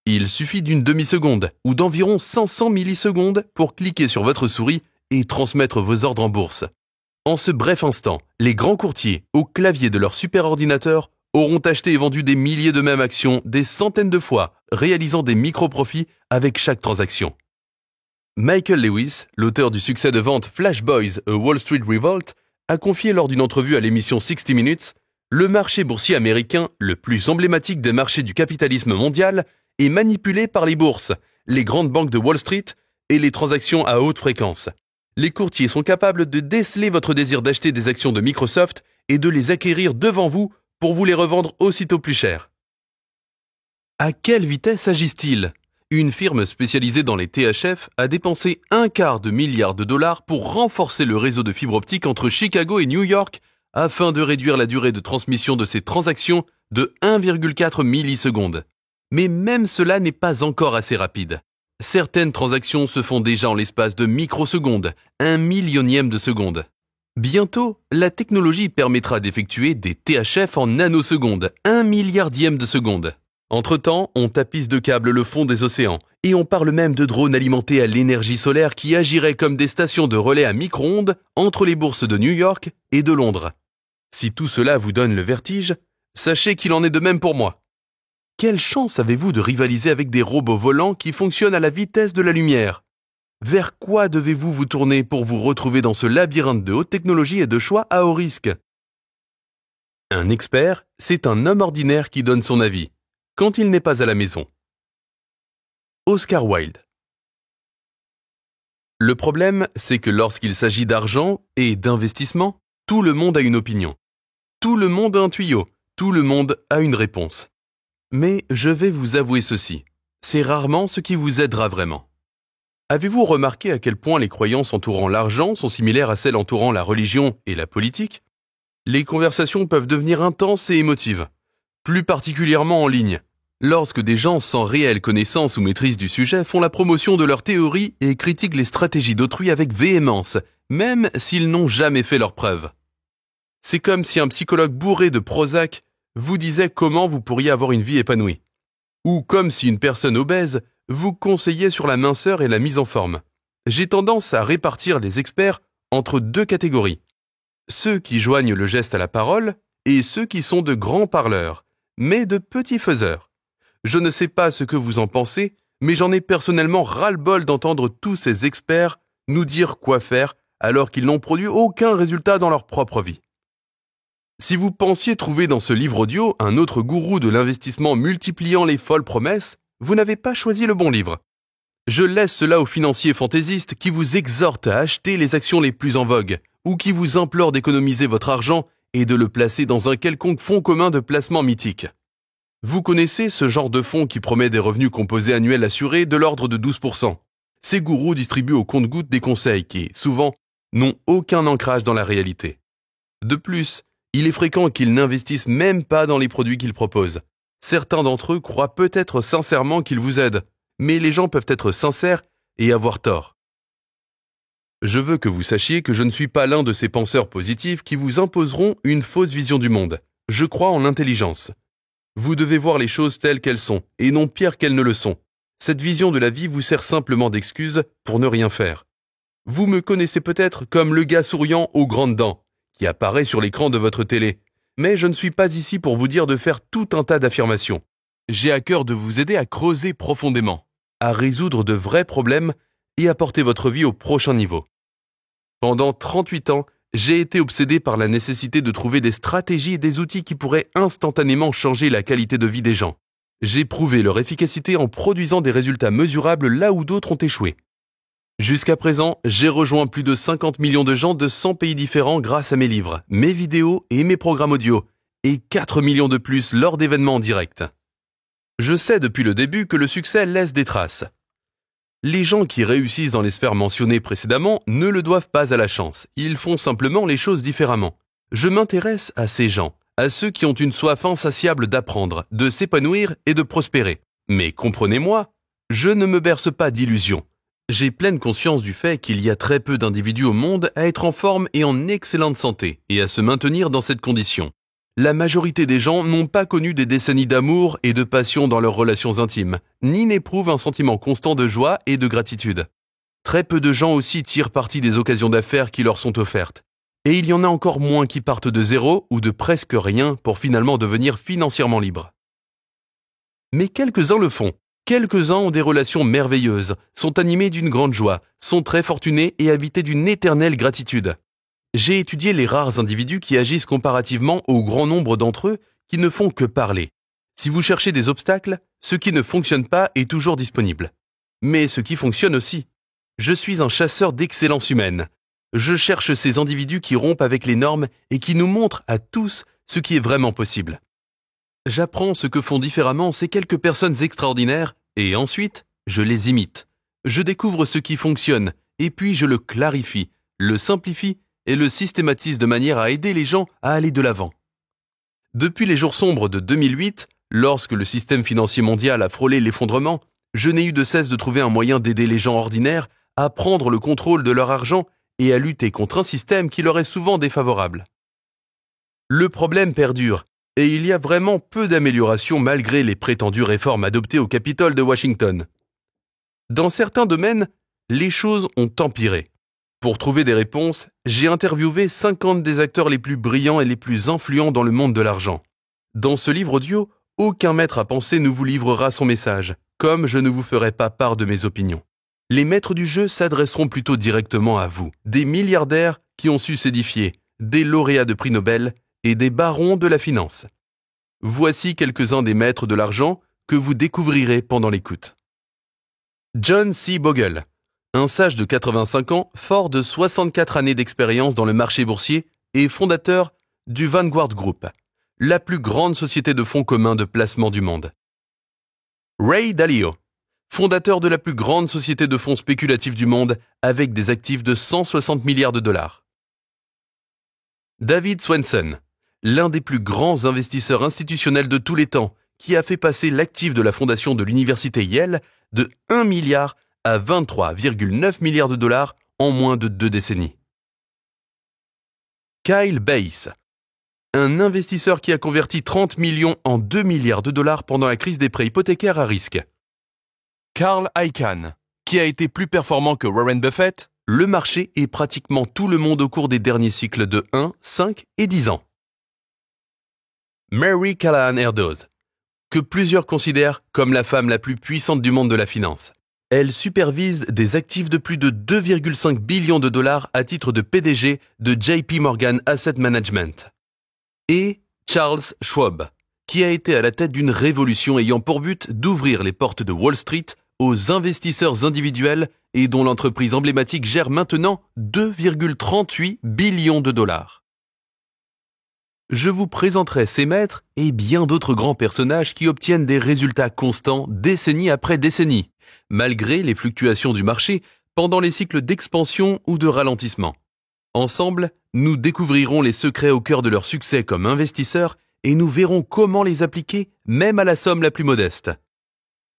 A: Il suffit d'une demi-seconde ou d'environ 500 millisecondes pour cliquer sur votre souris et transmettre vos ordres en bourse. En ce bref instant, les grands courtiers, au clavier de leur superordinateur, auront acheté et vendu des milliers de mêmes actions des centaines de fois, réalisant des micro-profits avec chaque transaction. Michael Lewis, l'auteur du succès de vente Flash Boys, A Wall Street Revolt, a confié lors d'une entrevue à l'émission 60 Minutes, le marché boursier américain, le plus emblématique des marchés du capitalisme mondial, est manipulé par les bourses, les grandes banques de Wall Street et les transactions à haute fréquence. Les courtiers sont capables de déceler votre désir d'acheter des actions de Microsoft et de les acquérir devant vous pour vous les revendre aussitôt plus cher. À quelle vitesse agissent-ils ? Une firme spécialisée dans les THF a dépensé $250 million pour renforcer le réseau de fibre optique entre Chicago et New York afin de réduire la durée de transmission de ces transactions de 1,4 millisecondes. Mais même cela n'est pas encore assez rapide. Certaines transactions se font déjà en l'espace de microsecondes, 1 millionième de seconde. Bientôt, la technologie permettra d'effectuer des THF en nanosecondes, 1 milliardième de seconde. Entre-temps, on tapisse de câbles le fond des océans, et on parle même de drones alimentés à l'énergie solaire qui agiraient comme des stations de relais à micro-ondes entre les bourses de New York et de Londres. Si tout cela vous donne le vertige, sachez qu'il en est de même pour moi. Quelle chance avez-vous de rivaliser avec des robots volants qui fonctionnent à la vitesse de la lumière ? Vers quoi devez-vous vous tourner pour vous retrouver dans ce labyrinthe de haute technologie et de choix à haut risque ? Un expert, c'est un homme ordinaire qui donne son avis, quand il n'est pas à la maison. Oscar Wilde. Le problème, c'est que lorsqu'il s'agit d'argent et d'investissement, tout le monde a une opinion. Tout le monde a un tuyau, tout le monde a une réponse. Mais je vais vous avouer ceci, c'est rarement ce qui vous aidera vraiment. Avez-vous remarqué à quel point les croyances entourant l'argent sont similaires à celles entourant la religion et la politique ? Les conversations peuvent devenir intenses et émotives, plus particulièrement en ligne, lorsque des gens sans réelle connaissance ou maîtrise du sujet font la promotion de leurs théories et critiquent les stratégies d'autrui avec véhémence, même s'ils n'ont jamais fait leurs preuves. C'est comme si un psychologue bourré de Prozac vous disait comment vous pourriez avoir une vie épanouie. Ou comme si une personne obèse vous conseillait sur la minceur et la mise en forme. J'ai tendance à répartir les experts entre deux catégories. Ceux qui joignent le geste à la parole et ceux qui sont de grands parleurs, mais de petits faiseurs. Je ne sais pas ce que vous en pensez, mais j'en ai personnellement ras-le-bol d'entendre tous ces experts nous dire quoi faire alors qu'ils n'ont produit aucun résultat dans leur propre vie. Si vous pensiez trouver dans ce livre audio un autre gourou de l'investissement multipliant les folles promesses, vous n'avez pas choisi le bon livre. Je laisse cela aux financiers fantaisistes qui vous exhortent à acheter les actions les plus en vogue ou qui vous implorent d'économiser votre argent et de le placer dans un quelconque fonds commun de placement mythique. Vous connaissez ce genre de fonds qui promet des revenus composés annuels assurés de l'ordre de 12%. Ces gourous distribuent au compte-gouttes des conseils qui, souvent, n'ont aucun ancrage dans la réalité. De plus, il est fréquent qu'ils n'investissent même pas dans les produits qu'ils proposent. Certains d'entre eux croient peut-être sincèrement qu'ils vous aident, mais les gens peuvent être sincères et avoir tort. Je veux que vous sachiez que je ne suis pas l'un de ces penseurs positifs qui vous imposeront une fausse vision du monde. Je crois en l'intelligence. Vous devez voir les choses telles qu'elles sont, et non pires qu'elles ne le sont. Cette vision de la vie vous sert simplement d'excuse pour ne rien faire. Vous me connaissez peut-être comme le gars souriant aux grandes dents, qui apparaît sur l'écran de votre télé. Mais je ne suis pas ici pour vous dire de faire tout un tas d'affirmations. J'ai à cœur de vous aider à creuser profondément, à résoudre de vrais problèmes et à porter votre vie au prochain niveau. Pendant 38 ans, j'ai été obsédé par la nécessité de trouver des stratégies et des outils qui pourraient instantanément changer la qualité de vie des gens. J'ai prouvé leur efficacité en produisant des résultats mesurables là où d'autres ont échoué. Jusqu'à présent, j'ai rejoint plus de 50 millions de gens de 100 pays différents grâce à mes livres, mes vidéos et mes programmes audio, et 4 millions de plus lors d'événements en direct. Je sais depuis le début que le succès laisse des traces. Les gens qui réussissent dans les sphères mentionnées précédemment ne le doivent pas à la chance, ils font simplement les choses différemment. Je m'intéresse à ces gens, à ceux qui ont une soif insatiable d'apprendre, de s'épanouir et de prospérer. Mais comprenez-moi, je ne me berce pas d'illusions. J'ai pleine conscience du fait qu'il y a très peu d'individus au monde à être en forme et en excellente santé et à se maintenir dans cette condition. La majorité des gens n'ont pas connu des décennies d'amour et de passion dans leurs relations intimes, ni n'éprouvent un sentiment constant de joie et de gratitude. Très peu de gens aussi tirent parti des occasions d'affaires qui leur sont offertes. Et il y en a encore moins qui partent de zéro ou de presque rien pour finalement devenir financièrement libres. Mais quelques-uns le font. Quelques-uns ont des relations merveilleuses, sont animés d'une grande joie, sont très fortunés et habités d'une éternelle gratitude. J'ai étudié les rares individus qui agissent comparativement au grand nombre d'entre eux qui ne font que parler. Si vous cherchez des obstacles, ce qui ne fonctionne pas est toujours disponible. Mais ce qui fonctionne aussi. Je suis un chasseur d'excellence humaine. Je cherche ces individus qui rompent avec les normes et qui nous montrent à tous ce qui est vraiment possible. J'apprends ce que font différemment ces quelques personnes extraordinaires et ensuite, je les imite. Je découvre ce qui fonctionne et puis je le clarifie, le simplifie et le systématise de manière à aider les gens à aller de l'avant. Depuis les jours sombres de 2008, lorsque le système financier mondial a frôlé l'effondrement, je n'ai eu de cesse de trouver un moyen d'aider les gens ordinaires à prendre le contrôle de leur argent et à lutter contre un système qui leur est souvent défavorable. Le problème perdure, et il y a vraiment peu d'améliorations malgré les prétendues réformes adoptées au Capitole de Washington. Dans certains domaines, les choses ont empiré. Pour trouver des réponses, j'ai interviewé 50 des acteurs les plus brillants et les plus influents dans le monde de l'argent. Dans ce livre audio, aucun maître à penser ne vous livrera son message, comme je ne vous ferai pas part de mes opinions. Les maîtres du jeu s'adresseront plutôt directement à vous, des milliardaires qui ont su s'édifier, des lauréats de prix Nobel et des barons de la finance. Voici quelques-uns des maîtres de l'argent que vous découvrirez pendant l'écoute. John C. Bogle, un sage de 85 ans, fort de 64 années d'expérience dans le marché boursier et fondateur du Vanguard Group, la plus grande société de fonds communs de placement du monde. Ray Dalio, fondateur de la plus grande société de fonds spéculatifs du monde avec des actifs de 160 milliards de dollars. David Swensen, l'un des plus grands investisseurs institutionnels de tous les temps, qui a fait passer l'actif de la fondation de l'université Yale de 1 milliard à 23,9 milliards de dollars en moins de 2 décennies. Kyle Bass, un investisseur qui a converti 30 millions en 2 milliards de dollars pendant la crise des prêts hypothécaires à risque. Carl Icahn, qui a été plus performant que Warren Buffett, le marché et pratiquement tout le monde au cours des derniers cycles de 1, 5 et 10 ans. Mary Callahan Erdoes, que plusieurs considèrent comme la femme la plus puissante du monde de la finance. Elle supervise des actifs de plus de 2,5 billions de dollars à titre de PDG de JP Morgan Asset Management. Et Charles Schwab, qui a été à la tête d'une révolution ayant pour but d'ouvrir les portes de Wall Street aux investisseurs individuels et dont l'entreprise emblématique gère maintenant 2,38 billions de dollars. Je vous présenterai ces maîtres et bien d'autres grands personnages qui obtiennent des résultats constants décennie après décennie, malgré les fluctuations du marché pendant les cycles d'expansion ou de ralentissement. Ensemble, nous découvrirons les secrets au cœur de leur succès comme investisseurs et nous verrons comment les appliquer même à la somme la plus modeste.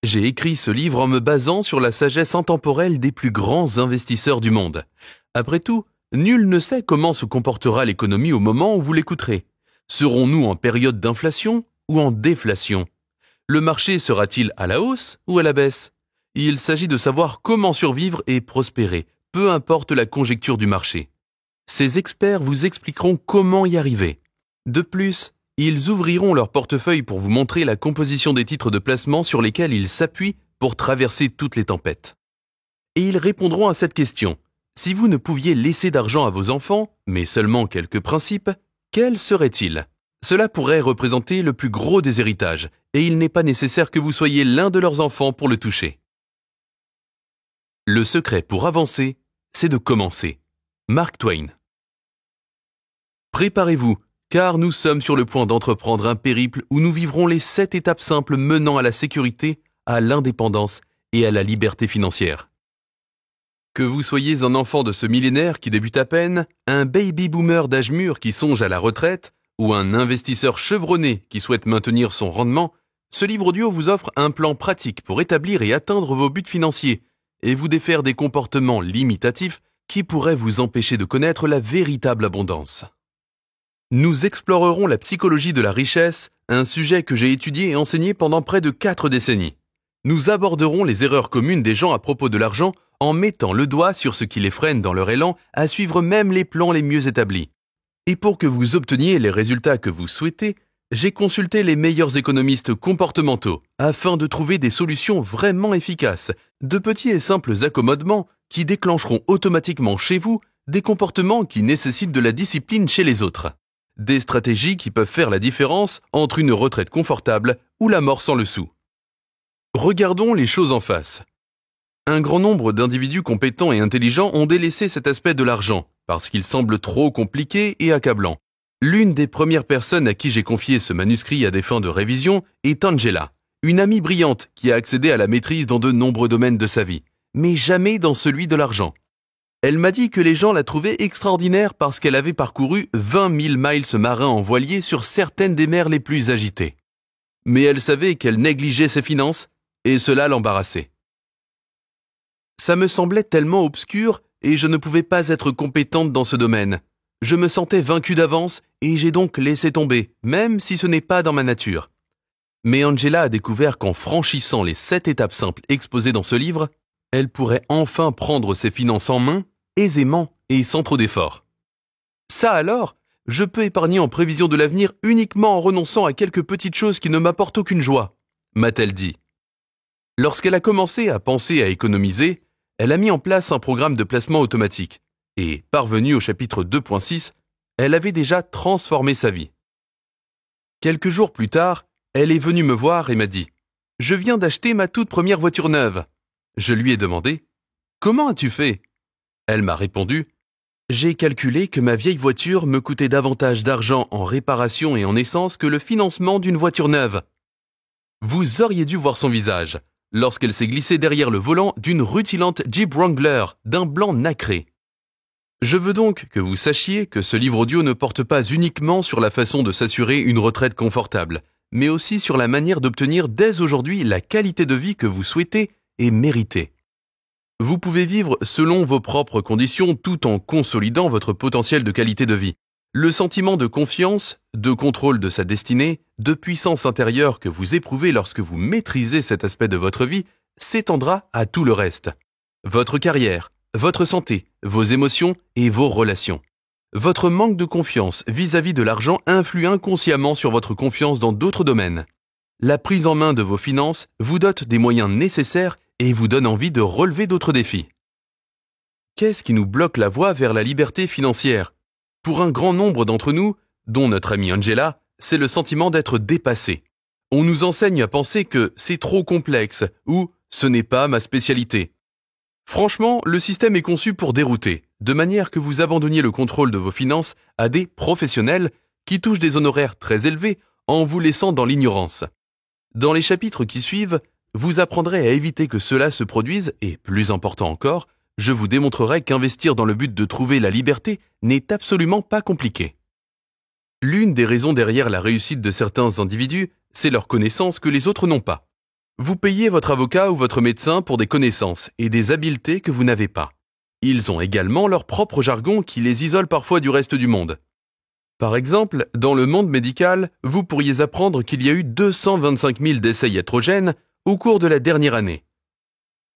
A: J'ai écrit ce livre en me basant sur la sagesse intemporelle des plus grands investisseurs du monde. Après tout, nul ne sait comment se comportera l'économie au moment où vous l'écouterez. Serons-nous en période d'inflation ou en déflation? Le marché sera-t-il à la hausse ou à la baisse? Il s'agit de savoir comment survivre et prospérer, peu importe la conjecture du marché. Ces experts vous expliqueront comment y arriver. De plus, ils ouvriront leur portefeuille pour vous montrer la composition des titres de placement sur lesquels ils s'appuient pour traverser toutes les tempêtes. Et ils répondront à cette question. Si vous ne pouviez laisser d'argent à vos enfants, mais seulement quelques principes, quels seraient-ils? Cela pourrait représenter le plus gros des héritages, et il n'est pas nécessaire que vous soyez l'un de leurs enfants pour le toucher. Le secret pour avancer, c'est de commencer. Mark Twain. Préparez-vous, car nous sommes sur le point d'entreprendre un périple où nous vivrons les 7 étapes simples menant à la sécurité, à l'indépendance et à la liberté financière. Que vous soyez un enfant de ce millénaire qui débute à peine, un baby-boomer d'âge mûr qui songe à la retraite, ou un investisseur chevronné qui souhaite maintenir son rendement, ce livre audio vous offre un plan pratique pour établir et atteindre vos buts financiers et vous défaire des comportements limitatifs qui pourraient vous empêcher de connaître la véritable abondance. Nous explorerons la psychologie de la richesse, un sujet que j'ai étudié et enseigné pendant près de 4 décennies. Nous aborderons les erreurs communes des gens à propos de l'argent en mettant le doigt sur ce qui les freine dans leur élan à suivre même les plans les mieux établis. Et pour que vous obteniez les résultats que vous souhaitez, j'ai consulté les meilleurs économistes comportementaux afin de trouver des solutions vraiment efficaces, de petits et simples accommodements qui déclencheront automatiquement chez vous des comportements qui nécessitent de la discipline chez les autres. Des stratégies qui peuvent faire la différence entre une retraite confortable ou la mort sans le sou. Regardons les choses en face. Un grand nombre d'individus compétents et intelligents ont délaissé cet aspect de l'argent parce qu'il semble trop compliqué et accablant. L'une des premières personnes à qui j'ai confié ce manuscrit à des fins de révision est Angela, une amie brillante qui a accédé à la maîtrise dans de nombreux domaines de sa vie, mais jamais dans celui de l'argent. Elle m'a dit que les gens la trouvaient extraordinaire parce qu'elle avait parcouru 20 000 miles marins en voilier sur certaines des mers les plus agitées. Mais elle savait qu'elle négligeait ses finances, et cela l'embarrassait. Ça me semblait tellement obscur et je ne pouvais pas être compétente dans ce domaine. Je me sentais vaincue d'avance et j'ai donc laissé tomber, même si ce n'est pas dans ma nature. Mais Angela a découvert qu'en franchissant les 7 étapes simples exposées dans ce livre, elle pourrait enfin prendre ses finances en main, aisément et sans trop d'efforts. Ça alors, je peux épargner en prévision de l'avenir uniquement en renonçant à quelques petites choses qui ne m'apportent aucune joie, m'a-t-elle dit. Lorsqu'elle a commencé à penser à économiser, elle a mis en place un programme de placement automatique et, parvenue au chapitre 2.6, elle avait déjà transformé sa vie. Quelques jours plus tard, elle est venue me voir et m'a dit « Je viens d'acheter ma toute première voiture neuve ». Je lui ai demandé « Comment as-tu fait ?» Elle m'a répondu « J'ai calculé que ma vieille voiture me coûtait davantage d'argent en réparation et en essence que le financement d'une voiture neuve. » Vous auriez dû voir son visage lorsqu'elle s'est glissée derrière le volant d'une rutilante Jeep Wrangler d'un blanc nacré. Je veux donc que vous sachiez que ce livre audio ne porte pas uniquement sur la façon de s'assurer une retraite confortable, mais aussi sur la manière d'obtenir dès aujourd'hui la qualité de vie que vous souhaitez et méritez. Vous pouvez vivre selon vos propres conditions tout en consolidant votre potentiel de qualité de vie. Le sentiment de confiance, de contrôle de sa destinée, de puissance intérieure que vous éprouvez lorsque vous maîtrisez cet aspect de votre vie s'étendra à tout le reste. Votre carrière, votre santé, vos émotions et vos relations. Votre manque de confiance vis-à-vis de l'argent influe inconsciemment sur votre confiance dans d'autres domaines. La prise en main de vos finances vous dote des moyens nécessaires et vous donne envie de relever d'autres défis. Qu'est-ce qui nous bloque la voie vers la liberté financière ? Pour un grand nombre d'entre nous, dont notre amie Angela, c'est le sentiment d'être dépassé. On nous enseigne à penser que c'est trop complexe ou ce n'est pas ma spécialité. Franchement, le système est conçu pour dérouter, de manière que vous abandonniez le contrôle de vos finances à des professionnels qui touchent des honoraires très élevés en vous laissant dans l'ignorance. Dans les chapitres qui suivent, vous apprendrez à éviter que cela se produise et, plus important encore, je vous démontrerai qu'investir dans le but de trouver la liberté n'est absolument pas compliqué. L'une des raisons derrière la réussite de certains individus, c'est leur connaissance que les autres n'ont pas. Vous payez votre avocat ou votre médecin pour des connaissances et des habiletés que vous n'avez pas. Ils ont également leur propre jargon qui les isole parfois du reste du monde. Par exemple, dans le monde médical, vous pourriez apprendre qu'il y a eu 225 000 décès iatrogènes au cours de la dernière année.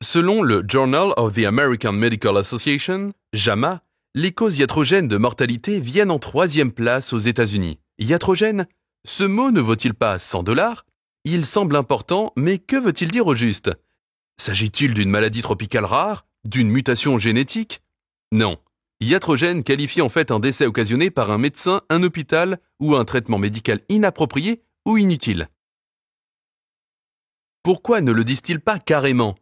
A: Selon le Journal of the American Medical Association, JAMA, les causes iatrogènes de mortalité viennent en 3e place aux États-Unis. Iatrogène, ce mot ne vaut-il pas 100 $? Il semble important, mais que veut-il dire au juste? S'agit-il d'une maladie tropicale rare? D'une mutation génétique? Non. Iatrogène qualifie en fait un décès occasionné par un médecin, un hôpital ou un traitement médical inapproprié ou inutile. Pourquoi ne le disent-ils pas carrément?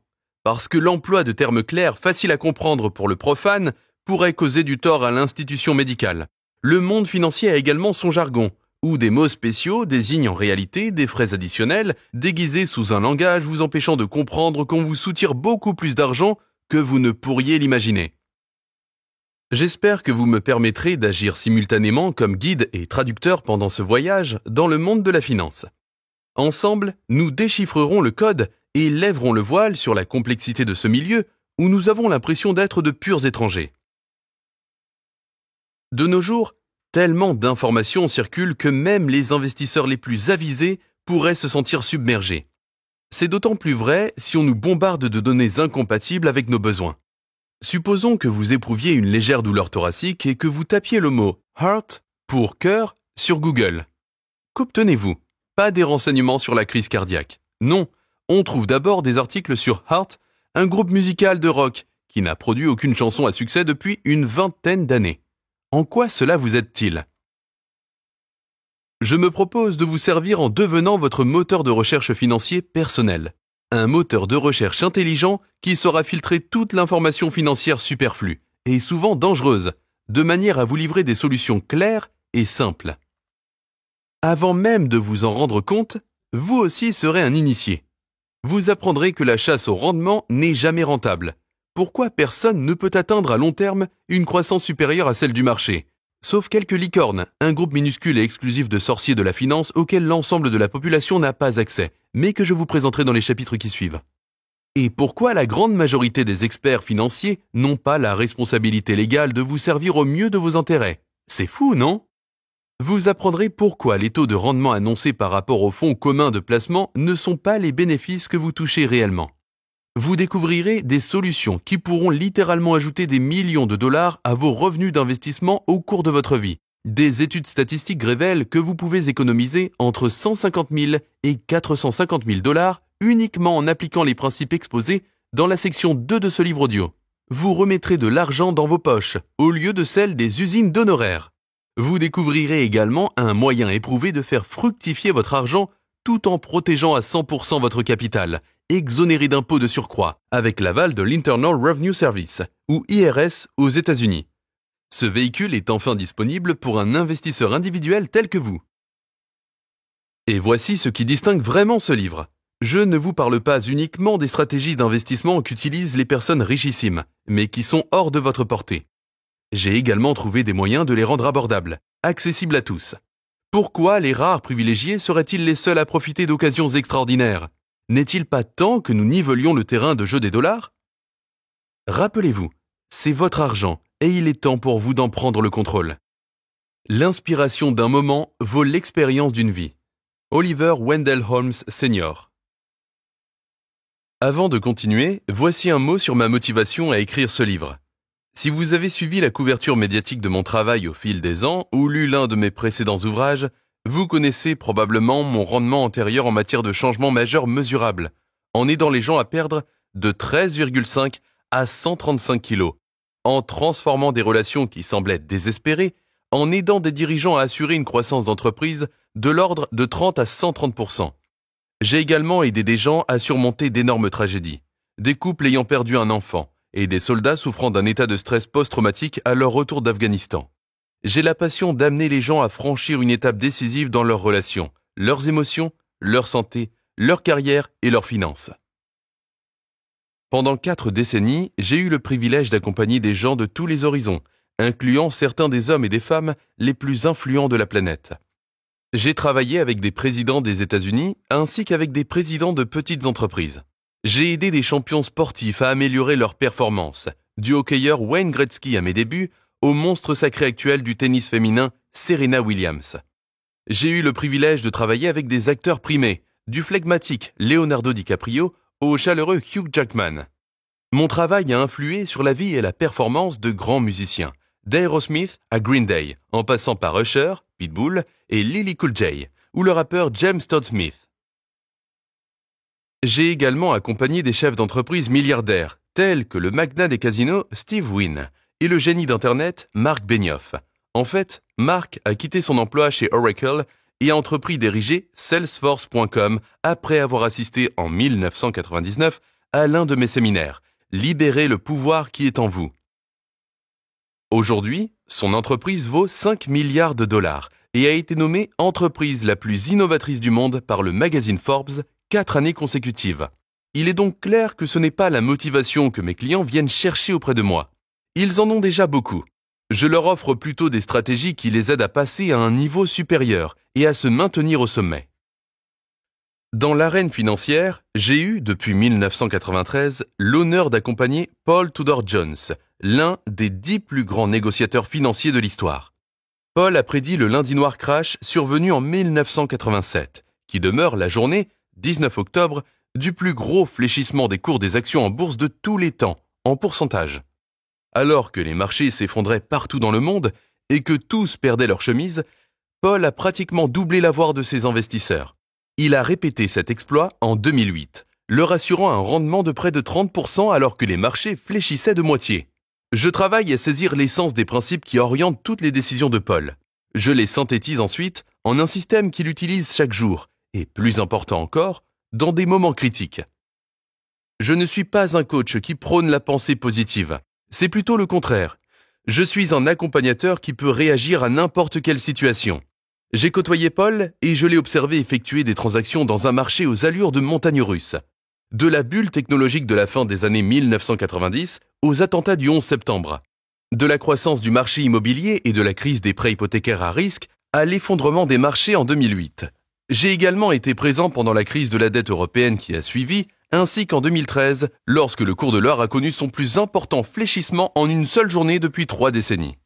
A: Parce que l'emploi de termes clairs faciles à comprendre pour le profane pourrait causer du tort à l'institution médicale. Le monde financier a également son jargon, où des mots spéciaux désignent en réalité des frais additionnels déguisés sous un langage vous empêchant de comprendre qu'on vous soutire beaucoup plus d'argent que vous ne pourriez l'imaginer. J'espère que vous me permettrez d'agir simultanément comme guide et traducteur pendant ce voyage dans le monde de la finance. Ensemble, nous déchiffrerons le code et lèverons le voile sur la complexité de ce milieu où nous avons l'impression d'être de purs étrangers. De nos jours, Tellement d'informations circulent que même les investisseurs les plus avisés pourraient se sentir submergés. C'est d'autant plus vrai si on nous bombarde de données incompatibles avec nos besoins. Supposons que vous éprouviez une légère douleur thoracique et que vous tapiez le mot « heart » pour « cœur » sur Google. Qu'obtenez-vous? Pas des renseignements sur la crise cardiaque. Non, on trouve d'abord des articles sur Heart, un groupe musical de rock qui n'a produit aucune chanson à succès depuis une vingtaine d'années. En quoi cela vous aide-t-il? Je me propose de vous servir en devenant votre moteur de recherche financier personnel. Un moteur de recherche intelligent qui saura filtrer toute l'information financière superflue et souvent dangereuse, de manière à vous livrer des solutions claires et simples. Avant même de vous en rendre compte, vous aussi serez un initié. Vous apprendrez que la chasse au rendement n'est jamais rentable. Pourquoi personne ne peut atteindre à long terme une croissance supérieure à celle du marché? Sauf quelques licornes, un groupe minuscule et exclusif de sorciers de la finance auquel l'ensemble de la population n'a pas accès, mais que je vous présenterai dans les chapitres qui suivent. Et pourquoi la grande majorité des experts financiers n'ont pas la responsabilité légale de vous servir au mieux de vos intérêts? C'est fou, non? Vous apprendrez pourquoi les taux de rendement annoncés par rapport aux fonds communs de placement ne sont pas les bénéfices que vous touchez réellement. Vous découvrirez des solutions qui pourront littéralement ajouter des millions de dollars à vos revenus d'investissement au cours de votre vie. Des études statistiques révèlent que vous pouvez économiser entre 150 000 et 450 000 dollars uniquement en appliquant les principes exposés dans la section 2 de ce livre audio. Vous remettrez de l'argent dans vos poches au lieu de celle des usines d'honoraires. Vous découvrirez également un moyen éprouvé de faire fructifier votre argent tout en protégeant à 100% votre capital, exonéré d'impôts de surcroît, avec l'aval de l'Internal Revenue Service, ou IRS, aux États-Unis. Ce véhicule est enfin disponible pour un investisseur individuel tel que vous. Et voici ce qui distingue vraiment ce livre. Je ne vous parle pas uniquement des stratégies d'investissement qu'utilisent les personnes richissimes, mais qui sont hors de votre portée. J'ai également trouvé des moyens de les rendre abordables, accessibles à tous. Pourquoi les rares privilégiés seraient-ils les seuls à profiter d'occasions extraordinaires? N'est-il pas temps que nous nivelions le terrain de jeu des dollars? Rappelez-vous, c'est votre argent et il est temps pour vous d'en prendre le contrôle. L'inspiration d'un moment vaut l'expérience d'une vie. Oliver Wendell Holmes Sr. Avant de continuer, voici un mot sur ma motivation à écrire ce livre. Si vous avez suivi la couverture médiatique de mon travail au fil des ans ou lu l'un de mes précédents ouvrages, vous connaissez probablement mon rendement antérieur en matière de changements majeurs mesurables, en aidant les gens à perdre de 13,5 à 135 kilos, en transformant des relations qui semblaient désespérées, en aidant des dirigeants à assurer une croissance d'entreprise de l'ordre de 30 à 130%. J'ai également aidé des gens à surmonter d'énormes tragédies, des couples ayant perdu un enfant, et des soldats souffrant d'un état de stress post-traumatique à leur retour d'Afghanistan. J'ai la passion d'amener les gens à franchir une étape décisive dans leurs relations, leurs émotions, leur santé, leur carrière et leurs finances. Pendant 4 décennies, j'ai eu le privilège d'accompagner des gens de tous les horizons, incluant certains des hommes et des femmes les plus influents de la planète. J'ai travaillé avec des présidents des États-Unis ainsi qu'avec des présidents de petites entreprises. J'ai aidé des champions sportifs à améliorer leurs performances, du hockeyeur Wayne Gretzky à mes débuts au monstre sacré actuel du tennis féminin Serena Williams. J'ai eu le privilège de travailler avec des acteurs primés, du flegmatique Leonardo DiCaprio au chaleureux Hugh Jackman. Mon travail a influé sur la vie et la performance de grands musiciens, d'Aerosmith à Green Day, en passant par Usher, Pitbull et Lily Cool J, ou le rappeur James Todd Smith. J'ai également accompagné des chefs d'entreprise milliardaires, tels que le magnat des casinos Steve Wynn et le génie d'Internet Mark Benioff. En fait, Mark a quitté son emploi chez Oracle et a entrepris d'ériger Salesforce.com après avoir assisté en 1999 à l'un de mes séminaires « Libérez le pouvoir qui est en vous ». Aujourd'hui, son entreprise vaut 5 milliards de dollars et a été nommée entreprise la plus innovatrice du monde par le magazine Forbes 4 années consécutives. Il est donc clair que ce n'est pas la motivation que mes clients viennent chercher auprès de moi. Ils en ont déjà beaucoup. Je leur offre plutôt des stratégies qui les aident à passer à un niveau supérieur et à se maintenir au sommet. Dans l'arène financière, j'ai eu, depuis 1993, l'honneur d'accompagner Paul Tudor Jones, l'un des 10 plus grands négociateurs financiers de l'histoire. Paul a prédit le lundi noir crash survenu en 1987, qui demeure la journée, 19 octobre, du plus gros fléchissement des cours des actions en bourse de tous les temps, en pourcentage. Alors que les marchés s'effondraient partout dans le monde et que tous perdaient leur chemise, Paul a pratiquement doublé l'avoir de ses investisseurs. Il a répété cet exploit en 2008, leur assurant un rendement de près de 30% alors que les marchés fléchissaient de moitié. Je travaille à saisir l'essence des principes qui orientent toutes les décisions de Paul. Je les synthétise ensuite en un système qu'il utilise chaque jour, et plus important encore, dans des moments critiques. Je ne suis pas un coach qui prône la pensée positive. C'est plutôt le contraire. Je suis un accompagnateur qui peut réagir à n'importe quelle situation. J'ai côtoyé Paul et je l'ai observé effectuer des transactions dans un marché aux allures de montagne russe. De la bulle technologique de la fin des années 1990 aux attentats du 11 septembre. De la croissance du marché immobilier et de la crise des prêts hypothécaires à risque à l'effondrement des marchés en 2008. J'ai également été présent pendant la crise de la dette européenne qui a suivi, ainsi qu'en 2013, lorsque le cours de l'or a connu son plus important fléchissement en une seule journée depuis 3 décennies.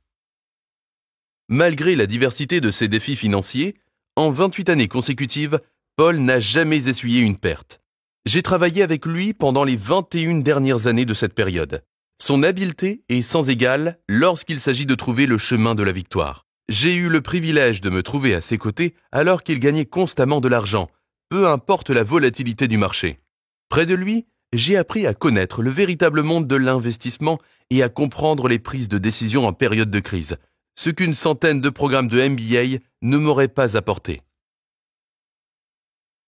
A: Malgré la diversité de ses défis financiers, en 28 années consécutives, Paul n'a jamais essuyé une perte. J'ai travaillé avec lui pendant les 21 dernières années de cette période. Son habileté est sans égale lorsqu'il s'agit de trouver le chemin de la victoire. J'ai eu le privilège de me trouver à ses côtés alors qu'il gagnait constamment de l'argent, peu importe la volatilité du marché. Près de lui, j'ai appris à connaître le véritable monde de l'investissement et à comprendre les prises de décision en période de crise, ce qu'une centaine de programmes de MBA ne m'auraient pas apporté.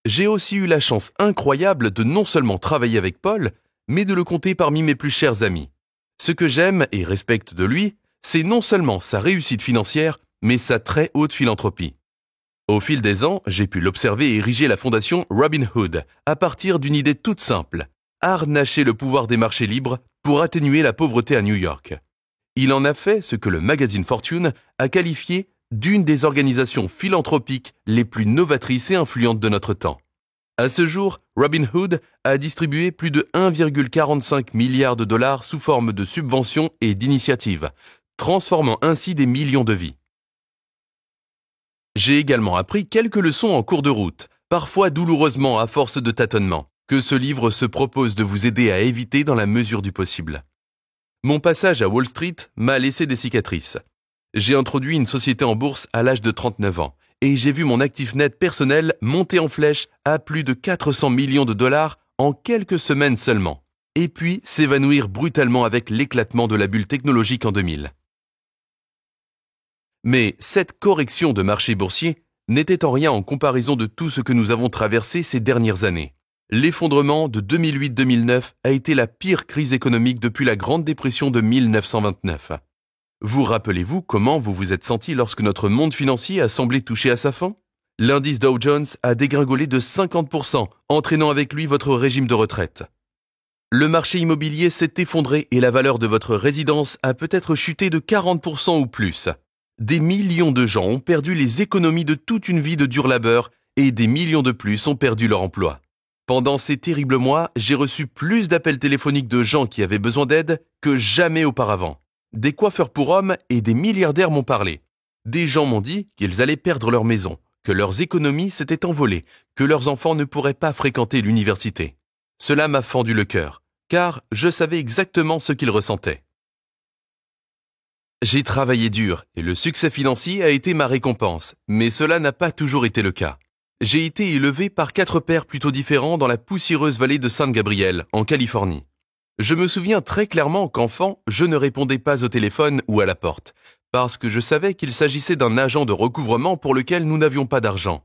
A: J'ai aussi eu la chance incroyable de non seulement travailler avec Paul, mais de le compter parmi mes plus chers amis. Ce que j'aime et respecte de lui, c'est non seulement sa réussite financière, mais sa très haute philanthropie. Au fil des ans, j'ai pu l'observer ériger la fondation Robin Hood à partir d'une idée toute simple, harnacher le pouvoir des marchés libres pour atténuer la pauvreté à New York. Il en a fait ce que le magazine Fortune a qualifié d'une des organisations philanthropiques les plus novatrices et influentes de notre temps. À ce jour, Robin Hood a distribué plus de 1,45 milliard de dollars sous forme de subventions et d'initiatives, transformant ainsi des millions de vies. J'ai également appris quelques leçons en cours de route, parfois douloureusement à force de tâtonnements, que ce livre se propose de vous aider à éviter dans la mesure du possible. Mon passage à Wall Street m'a laissé des cicatrices. J'ai introduit une société en bourse à l'âge de 39 ans et j'ai vu mon actif net personnel monter en flèche à plus de 400 millions de dollars en quelques semaines seulement, et puis s'évanouir brutalement avec l'éclatement de la bulle technologique en 2000. Mais cette correction de marché boursier n'était en rien en comparaison de tout ce que nous avons traversé ces dernières années. L'effondrement de 2008-2009 a été la pire crise économique depuis la Grande Dépression de 1929. Vous rappelez-vous comment vous vous êtes senti lorsque notre monde financier a semblé toucher à sa fin? L'indice Dow Jones a dégringolé de 50%, entraînant avec lui votre régime de retraite. Le marché immobilier s'est effondré et la valeur de votre résidence a peut-être chuté de 40% ou plus. Des millions de gens ont perdu les économies de toute une vie de dur labeur et des millions de plus ont perdu leur emploi. Pendant ces terribles mois, j'ai reçu plus d'appels téléphoniques de gens qui avaient besoin d'aide que jamais auparavant. Des coiffeurs pour hommes et des milliardaires m'ont parlé. Des gens m'ont dit qu'ils allaient perdre leur maison, que leurs économies s'étaient envolées, que leurs enfants ne pourraient pas fréquenter l'université. Cela m'a fendu le cœur, car je savais exactement ce qu'ils ressentaient. J'ai travaillé dur et le succès financier a été ma récompense, mais cela n'a pas toujours été le cas. J'ai été élevé par 4 pères plutôt différents dans la poussiéreuse vallée de San Gabriel, en Californie. Je me souviens très clairement qu'enfant, je ne répondais pas au téléphone ou à la porte, parce que je savais qu'il s'agissait d'un agent de recouvrement pour lequel nous n'avions pas d'argent.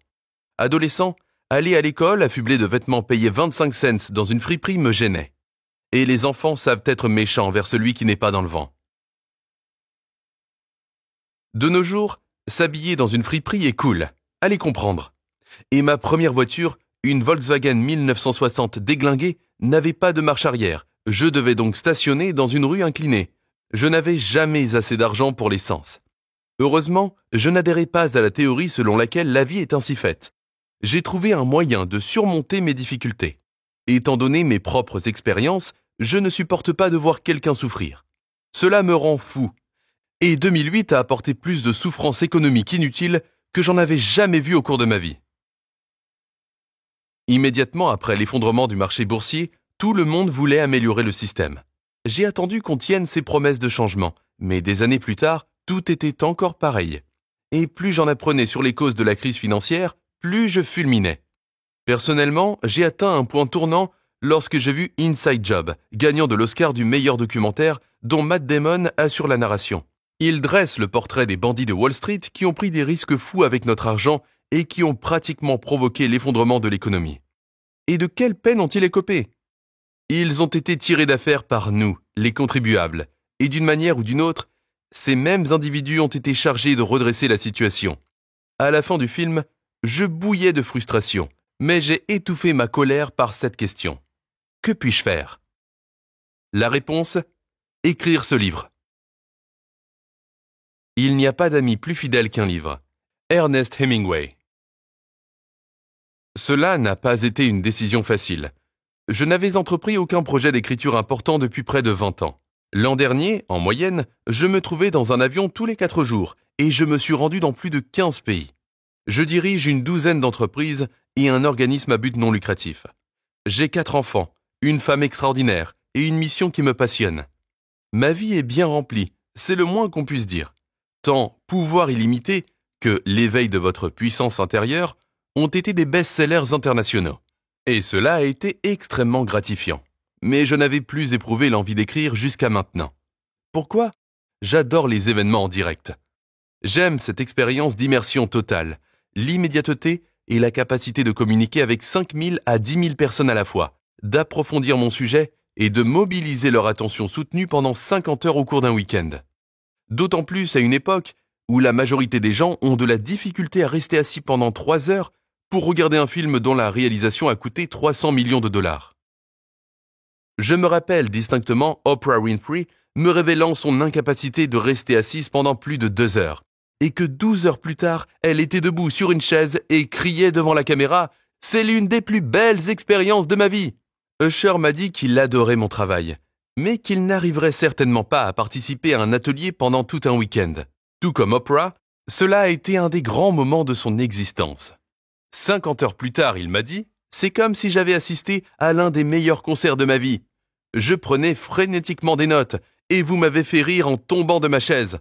A: Adolescent, aller à l'école affublé de vêtements payés 25 cents dans une friperie me gênait. Et les enfants savent être méchants envers celui qui n'est pas dans le vent. De nos jours, s'habiller dans une friperie est cool, allez comprendre. Et ma première voiture, une Volkswagen 1960 déglinguée, n'avait pas de marche arrière. Je devais donc stationner dans une rue inclinée. Je n'avais jamais assez d'argent pour l'essence. Heureusement, je n'adhérais pas à la théorie selon laquelle la vie est ainsi faite. J'ai trouvé un moyen de surmonter mes difficultés. Étant donné mes propres expériences, je ne supporte pas de voir quelqu'un souffrir. Cela me rend fou. Et 2008 a apporté plus de souffrances économiques inutiles que j'en avais jamais vu au cours de ma vie. Immédiatement après l'effondrement du marché boursier, tout le monde voulait améliorer le système. J'ai attendu qu'on tienne ses promesses de changement, mais des années plus tard, tout était encore pareil. Et plus j'en apprenais sur les causes de la crise financière, plus je fulminais. Personnellement, j'ai atteint un point tournant lorsque j'ai vu Inside Job, gagnant de l'Oscar du meilleur documentaire, dont Matt Damon assure la narration. Il dresse le portrait des bandits de Wall Street qui ont pris des risques fous avec notre argent et qui ont pratiquement provoqué l'effondrement de l'économie. Et de quelle peine ont-ils écopé ? Ils ont été tirés d'affaire par nous, les contribuables, et d'une manière ou d'une autre, ces mêmes individus ont été chargés de redresser la situation. À la fin du film, je bouillais de frustration, mais j'ai étouffé ma colère par cette question. Que puis-je faire ? La réponse ? Écrire ce livre. Il n'y a pas d'ami plus fidèle qu'un livre. Ernest Hemingway. Cela n'a pas été une décision facile. Je n'avais entrepris aucun projet d'écriture important depuis près de 20 ans. L'an dernier, en moyenne, je me trouvais dans un avion tous les 4 jours et je me suis rendu dans plus de 15 pays. Je dirige une douzaine d'entreprises et un organisme à but non lucratif. J'ai 4 enfants, une femme extraordinaire et une mission qui me passionne. Ma vie est bien remplie, c'est le moins qu'on puisse dire. Tant Pouvoir illimité que L'éveil de votre puissance intérieure ont été des best-sellers internationaux. Et cela a été extrêmement gratifiant. Mais je n'avais plus éprouvé l'envie d'écrire jusqu'à maintenant. Pourquoi ? J'adore les événements en direct. J'aime cette expérience d'immersion totale, l'immédiateté et la capacité de communiquer avec 5000 à 10 000 personnes à la fois, d'approfondir mon sujet et de mobiliser leur attention soutenue pendant 50 heures au cours d'un week-end. D'autant plus à une époque où la majorité des gens ont de la difficulté à rester assis pendant 3 heures pour regarder un film dont la réalisation a coûté 300 millions de dollars. Je me rappelle distinctement Oprah Winfrey me révélant son incapacité de rester assise pendant plus de 2 heures, et que 12 heures plus tard, elle était debout sur une chaise et criait devant la caméra « C'est l'une des plus belles expériences de ma vie !» Usher m'a dit qu'il adorait mon travail, mais qu'il n'arriverait certainement pas à participer à un atelier pendant tout un week-end. Tout comme Oprah, cela a été un des grands moments de son existence. 50 heures plus tard, il m'a dit « C'est comme si j'avais assisté à l'un des meilleurs concerts de ma vie. Je prenais frénétiquement des notes et vous m'avez fait rire en tombant de ma chaise. »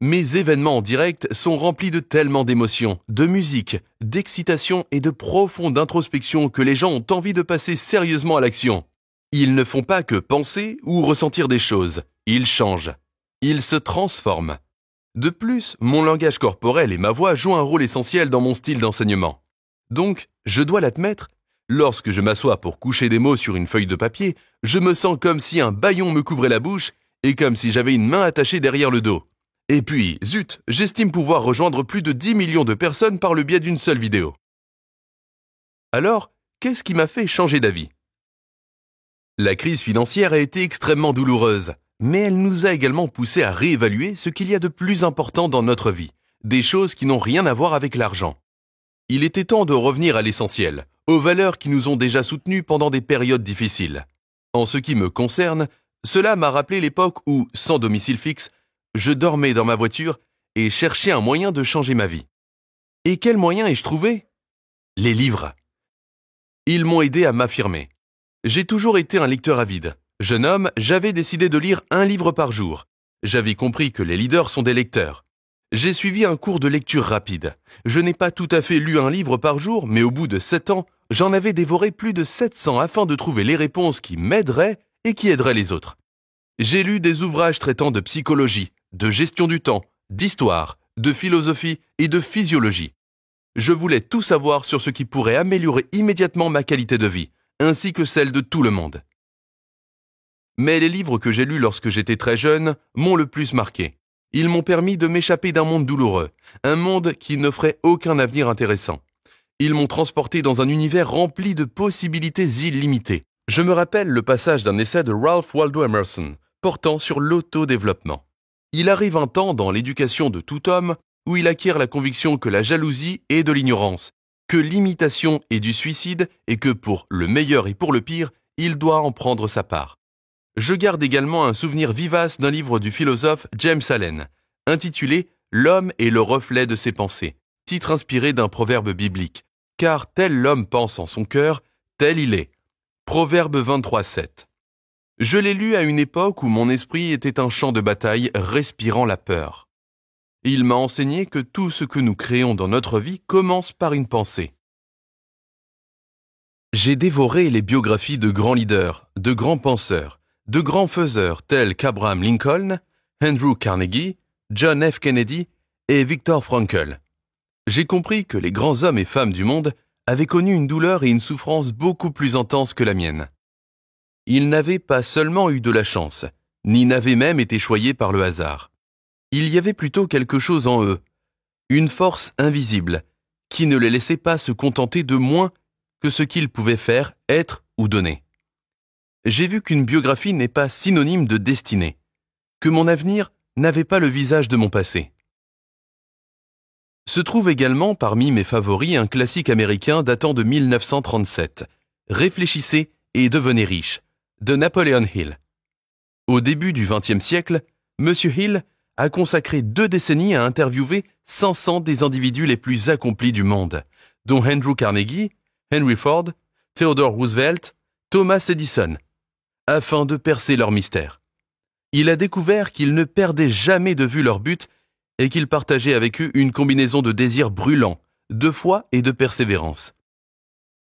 A: Mes événements en direct sont remplis de tellement d'émotions, de musique, d'excitation et de profonde introspection que les gens ont envie de passer sérieusement à l'action. Ils ne font pas que penser ou ressentir des choses, ils changent. Ils se transforment. De plus, mon langage corporel et ma voix jouent un rôle essentiel dans mon style d'enseignement. Donc, je dois l'admettre, lorsque je m'assois pour coucher des mots sur une feuille de papier, je me sens comme si un bâillon me couvrait la bouche et comme si j'avais une main attachée derrière le dos. Et puis, zut, j'estime pouvoir rejoindre plus de 10 millions de personnes par le biais d'une seule vidéo. Alors, qu'est-ce qui m'a fait changer d'avis ? La crise financière a été extrêmement douloureuse, mais elle nous a également poussé à réévaluer ce qu'il y a de plus important dans notre vie, des choses qui n'ont rien à voir avec l'argent. Il était temps de revenir à l'essentiel, aux valeurs qui nous ont déjà soutenus pendant des périodes difficiles. En ce qui me concerne, cela m'a rappelé l'époque où, sans domicile fixe, je dormais dans ma voiture et cherchais un moyen de changer ma vie. Et quel moyen ai-je trouvé ? Les livres. Ils m'ont aidé à m'affirmer. J'ai toujours été un lecteur avide. Jeune homme, j'avais décidé de lire un livre par jour. J'avais compris que les leaders sont des lecteurs. J'ai suivi un cours de lecture rapide. Je n'ai pas tout à fait lu un livre par jour, mais au bout de 7 ans, j'en avais dévoré plus de 700 afin de trouver les réponses qui m'aideraient et qui aideraient les autres. J'ai lu des ouvrages traitant de psychologie, de gestion du temps, d'histoire, de philosophie et de physiologie. Je voulais tout savoir sur ce qui pourrait améliorer immédiatement ma qualité de vie, ainsi que celle de tout le monde. Mais les livres que j'ai lus lorsque j'étais très jeune m'ont le plus marqué. Ils m'ont permis de m'échapper d'un monde douloureux, un monde qui n'offrait aucun avenir intéressant. Ils m'ont transporté dans un univers rempli de possibilités illimitées. Je me rappelle le passage d'un essai de Ralph Waldo Emerson, portant sur l'autodéveloppement. Il arrive un temps dans l'éducation de tout homme où il acquiert la conviction que la jalousie est de l'ignorance, que l'imitation est du suicide et que pour le meilleur et pour le pire, il doit en prendre sa part. Je garde également un souvenir vivace d'un livre du philosophe James Allen, intitulé « L'homme est le reflet de ses pensées », titre inspiré d'un proverbe biblique. Car tel l'homme pense en son cœur, tel il est. Proverbe 23:7. Je l'ai lu à une époque où mon esprit était un champ de bataille respirant la peur. Il m'a enseigné que tout ce que nous créons dans notre vie commence par une pensée. J'ai dévoré les biographies de grands leaders, de grands penseurs, de grands faiseurs tels qu'Abraham Lincoln, Andrew Carnegie, John F. Kennedy et Viktor Frankl. J'ai compris que les grands hommes et femmes du monde avaient connu une douleur et une souffrance beaucoup plus intenses que la mienne. Ils n'avaient pas seulement eu de la chance, ni n'avaient même été choyés par le hasard. Il y avait plutôt quelque chose en eux, une force invisible, qui ne les laissait pas se contenter de moins que ce qu'ils pouvaient faire, être ou donner. J'ai vu qu'une biographie n'est pas synonyme de destinée, que mon avenir n'avait pas le visage de mon passé. Se trouve également parmi mes favoris un classique américain datant de 1937, « Réfléchissez et devenez riche » de Napoleon Hill. Au début du XXe siècle, M. Hill a consacré 2 décennies à interviewer 500 des individus les plus accomplis du monde, dont Andrew Carnegie, Henry Ford, Theodore Roosevelt, Thomas Edison, afin de percer leur mystère. Il a découvert qu'ils ne perdaient jamais de vue leur but et qu'ils partageaient avec eux une combinaison de désirs brûlants, de foi et de persévérance.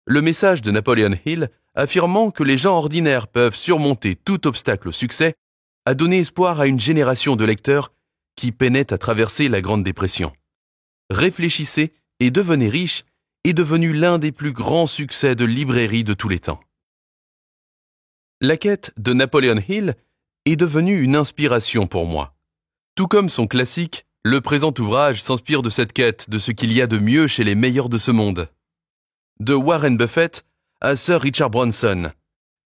A: Le message de Napoleon Hill, affirmant que les gens ordinaires peuvent surmonter tout obstacle au succès, a donné espoir à une génération de lecteurs qui peinaient à traverser la Grande Dépression. Réfléchissez et devenez riche est devenu l'un des plus grands succès de librairie de tous les temps. La quête de Napoleon Hill est devenue une inspiration pour moi. Tout comme son classique, le présent ouvrage s'inspire de cette quête de ce qu'il y a de mieux chez les meilleurs de ce monde. De Warren Buffett à Sir Richard Branson,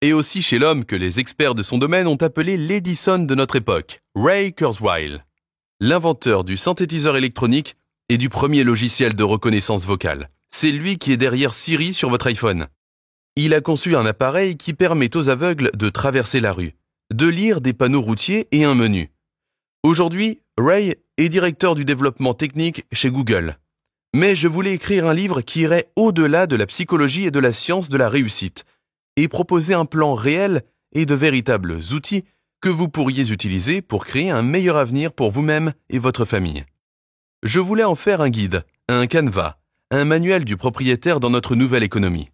A: et aussi chez l'homme que les experts de son domaine ont appelé l'Edison de notre époque, Ray Kurzweil, l'inventeur du synthétiseur électronique et du premier logiciel de reconnaissance vocale. C'est lui qui est derrière Siri sur votre iPhone. Il a conçu un appareil qui permet aux aveugles de traverser la rue, de lire des panneaux routiers et un menu. Aujourd'hui, Ray est directeur du développement technique chez Google. Mais je voulais écrire un livre qui irait au-delà de la psychologie et de la science de la réussite, et proposer un plan réel et de véritables outils que vous pourriez utiliser pour créer un meilleur avenir pour vous-même et votre famille. Je voulais en faire un guide, un canevas, un manuel du propriétaire dans notre nouvelle économie.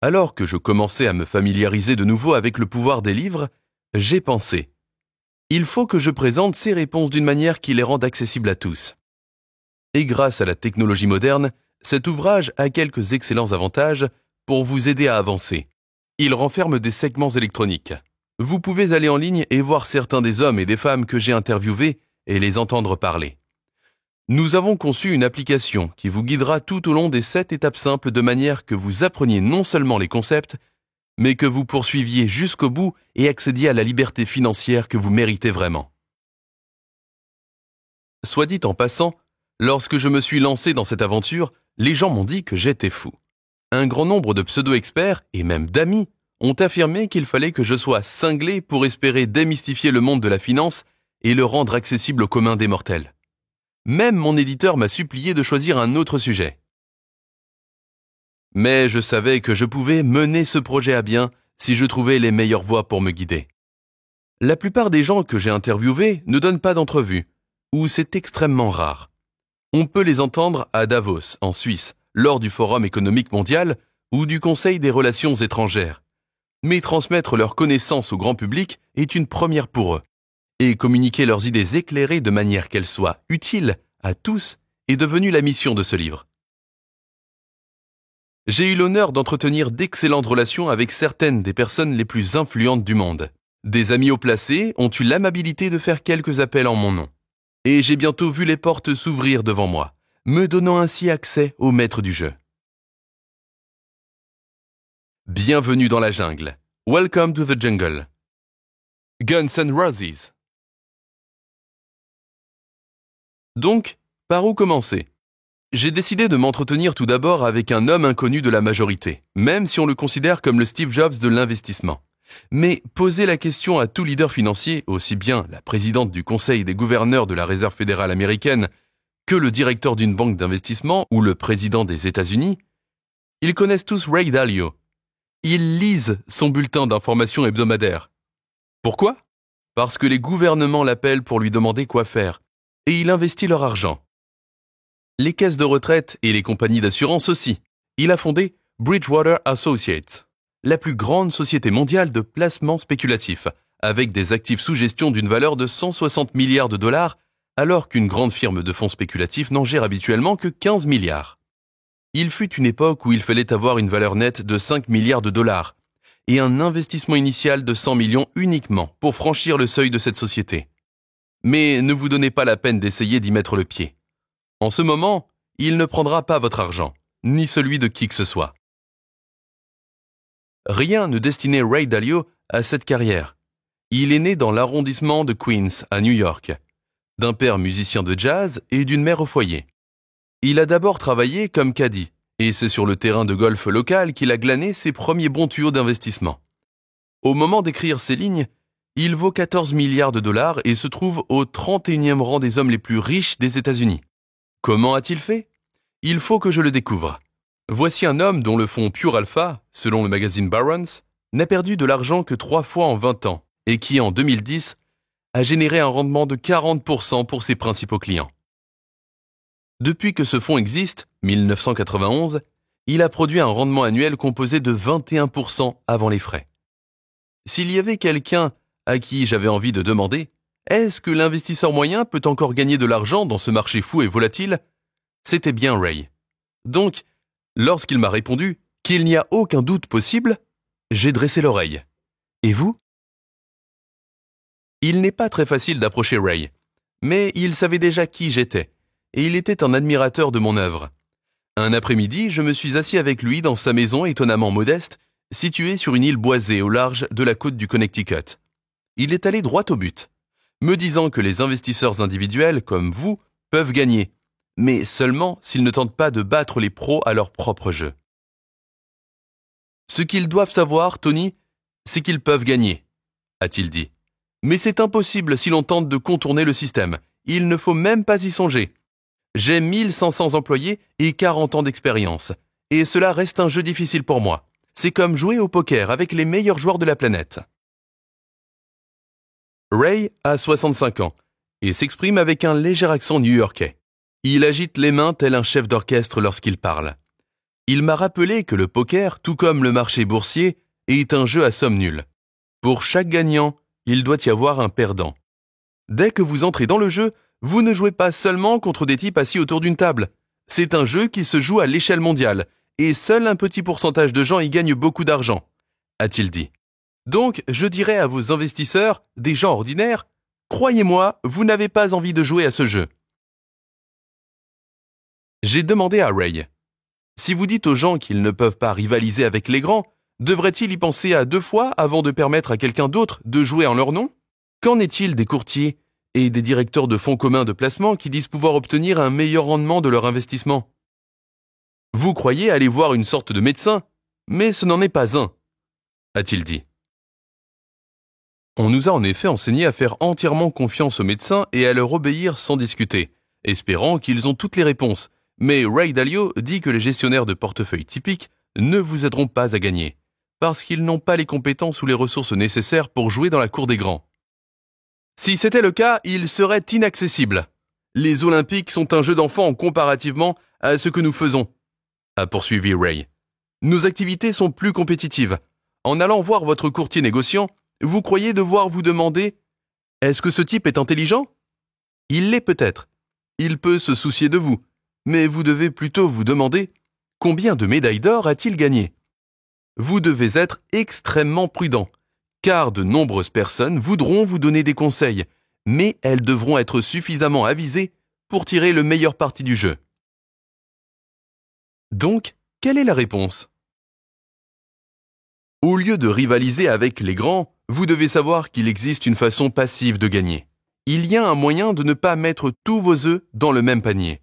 A: Alors que je commençais à me familiariser de nouveau avec le pouvoir des livres, j'ai pensé « Il faut que je présente ces réponses d'une manière qui les rende accessibles à tous. » Et grâce à la technologie moderne, cet ouvrage a quelques excellents avantages pour vous aider à avancer. Il renferme des segments électroniques. Vous pouvez aller en ligne et voir certains des hommes et des femmes que j'ai interviewés et les entendre parler. Nous avons conçu une application qui vous guidera tout au long des 7 étapes simples de manière que vous appreniez non seulement les concepts, mais que vous poursuiviez jusqu'au bout et accédiez à la liberté financière que vous méritez vraiment. Soit dit en passant, lorsque je me suis lancé dans cette aventure, les gens m'ont dit que j'étais fou. Un grand nombre de pseudo-experts, et même d'amis, ont affirmé qu'il fallait que je sois cinglé pour espérer démystifier le monde de la finance et le rendre accessible au commun des mortels. Même mon éditeur m'a supplié de choisir un autre sujet. Mais je savais que je pouvais mener ce projet à bien si je trouvais les meilleures voies pour me guider. La plupart des gens que j'ai interviewés ne donnent pas d'entrevue, ou c'est extrêmement rare. On peut les entendre à Davos, en Suisse, lors du Forum économique mondial ou du Conseil des relations étrangères. Mais transmettre leurs connaissances au grand public est une première pour eux. Et communiquer leurs idées éclairées de manière qu'elles soient utiles à tous est devenu la mission de ce livre. J'ai eu l'honneur d'entretenir d'excellentes relations avec certaines des personnes les plus influentes du monde. Des amis haut placés ont eu l'amabilité de faire quelques appels en mon nom. Et j'ai bientôt vu les portes s'ouvrir devant moi, me donnant ainsi accès au maître du jeu. Bienvenue dans la jungle. Welcome to the jungle. Guns N' Roses. Donc, par où commencer ? J'ai décidé de m'entretenir tout d'abord avec un homme inconnu de la majorité, même si on le considère comme le Steve Jobs de l'investissement. Mais posez la question à tout leader financier, aussi bien la présidente du Conseil des gouverneurs de la Réserve fédérale américaine que le directeur d'une banque d'investissement ou le président des États-Unis, ils connaissent tous Ray Dalio. Ils lisent son bulletin d'information hebdomadaire. Pourquoi ? Parce que les gouvernements l'appellent pour lui demander quoi faire, et il investit leur argent. Les caisses de retraite et les compagnies d'assurance aussi. Il a fondé Bridgewater Associates, la plus grande société mondiale de placement spéculatif, avec des actifs sous gestion d'une valeur de 160 milliards de dollars, alors qu'une grande firme de fonds spéculatifs n'en gère habituellement que 15 milliards. Il fut une époque où il fallait avoir une valeur nette de 5 milliards de dollars et un investissement initial de 100 millions uniquement pour franchir le seuil de cette société. Mais ne vous donnez pas la peine d'essayer d'y mettre le pied. En ce moment, il ne prendra pas votre argent, ni celui de qui que ce soit. Rien ne destinait Ray Dalio à cette carrière. Il est né dans l'arrondissement de Queens, à New York, d'un père musicien de jazz et d'une mère au foyer. Il a d'abord travaillé comme caddie, et c'est sur le terrain de golf local qu'il a glané ses premiers bons tuyaux d'investissement. Au moment d'écrire ces lignes, il vaut 14 milliards de dollars et se trouve au 31e rang des hommes les plus riches des États-Unis. Comment a-t-il fait ? Il faut que je le découvre. Voici un homme dont le fonds Pure Alpha, selon le magazine Barron's, n'a perdu de l'argent que 3 fois en 20 ans et qui, en 2010, a généré un rendement de 40% pour ses principaux clients. Depuis que ce fonds existe, 1991, il a produit un rendement annuel composé de 21% avant les frais. S'il y avait quelqu'un à qui j'avais envie de demander « Est-ce que l'investisseur moyen peut encore gagner de l'argent dans ce marché fou et volatile ?» c'était bien Ray. Donc, lorsqu'il m'a répondu qu'il n'y a aucun doute possible, j'ai dressé l'oreille. Et vous ? Il n'est pas très facile d'approcher Ray, mais il savait déjà qui j'étais, et il était un admirateur de mon œuvre. Un après-midi, je me suis assis avec lui dans sa maison étonnamment modeste, située sur une île boisée au large de la côte du Connecticut. Il est allé droit au but, me disant que les investisseurs individuels, comme vous, peuvent gagner, mais seulement s'ils ne tentent pas de battre les pros à leur propre jeu. Ce qu'ils doivent savoir, Tony, c'est qu'ils peuvent gagner, a-t-il dit. Mais c'est impossible si l'on tente de contourner le système. Il ne faut même pas y songer. J'ai 1500 employés et 40 ans d'expérience. Et cela reste un jeu difficile pour moi. C'est comme jouer au poker avec les meilleurs joueurs de la planète. Ray a 65 ans et s'exprime avec un léger accent new-yorkais. Il agite les mains tel un chef d'orchestre lorsqu'il parle. Il m'a rappelé que le poker, tout comme le marché boursier, est un jeu à somme nulle. Pour chaque gagnant, il doit y avoir un perdant. Dès que vous entrez dans le jeu, vous ne jouez pas seulement contre des types assis autour d'une table. C'est un jeu qui se joue à l'échelle mondiale, et seul un petit pourcentage de gens y gagnent beaucoup d'argent, a-t-il dit. Donc, je dirais à vos investisseurs, des gens ordinaires, croyez-moi, vous n'avez pas envie de jouer à ce jeu. J'ai demandé à Ray, si vous dites aux gens qu'ils ne peuvent pas rivaliser avec les grands, devraient-ils y penser à 2 fois avant de permettre à quelqu'un d'autre de jouer en leur nom ? Qu'en est-il des courtiers et des directeurs de fonds communs de placement qui disent pouvoir obtenir un meilleur rendement de leur investissement ? Vous croyez aller voir une sorte de médecin, mais ce n'en est pas un, a-t-il dit. On nous a en effet enseigné à faire entièrement confiance aux médecins et à leur obéir sans discuter, espérant qu'ils ont toutes les réponses. Mais Ray Dalio dit que les gestionnaires de portefeuille typiques ne vous aideront pas à gagner, parce qu'ils n'ont pas les compétences ou les ressources nécessaires pour jouer dans la cour des grands. Si c'était le cas, ils seraient inaccessibles. Les Olympiques sont un jeu d'enfant comparativement à ce que nous faisons, a poursuivi Ray. Nos activités sont plus compétitives. En allant voir votre courtier négociant, vous croyez devoir vous demander « Est-ce que ce type est intelligent ?» Il l'est peut-être. Il peut se soucier de vous. Mais vous devez plutôt vous demander « Combien de médailles d'or a-t-il gagné ?» Vous devez être extrêmement prudent, car de nombreuses personnes voudront vous donner des conseils, mais elles devront être suffisamment avisées pour tirer le meilleur parti du jeu. Donc, quelle est la réponse ? Au lieu de rivaliser avec les grands, vous devez savoir qu'il existe une façon passive de gagner. Il y a un moyen de ne pas mettre tous vos œufs dans le même panier.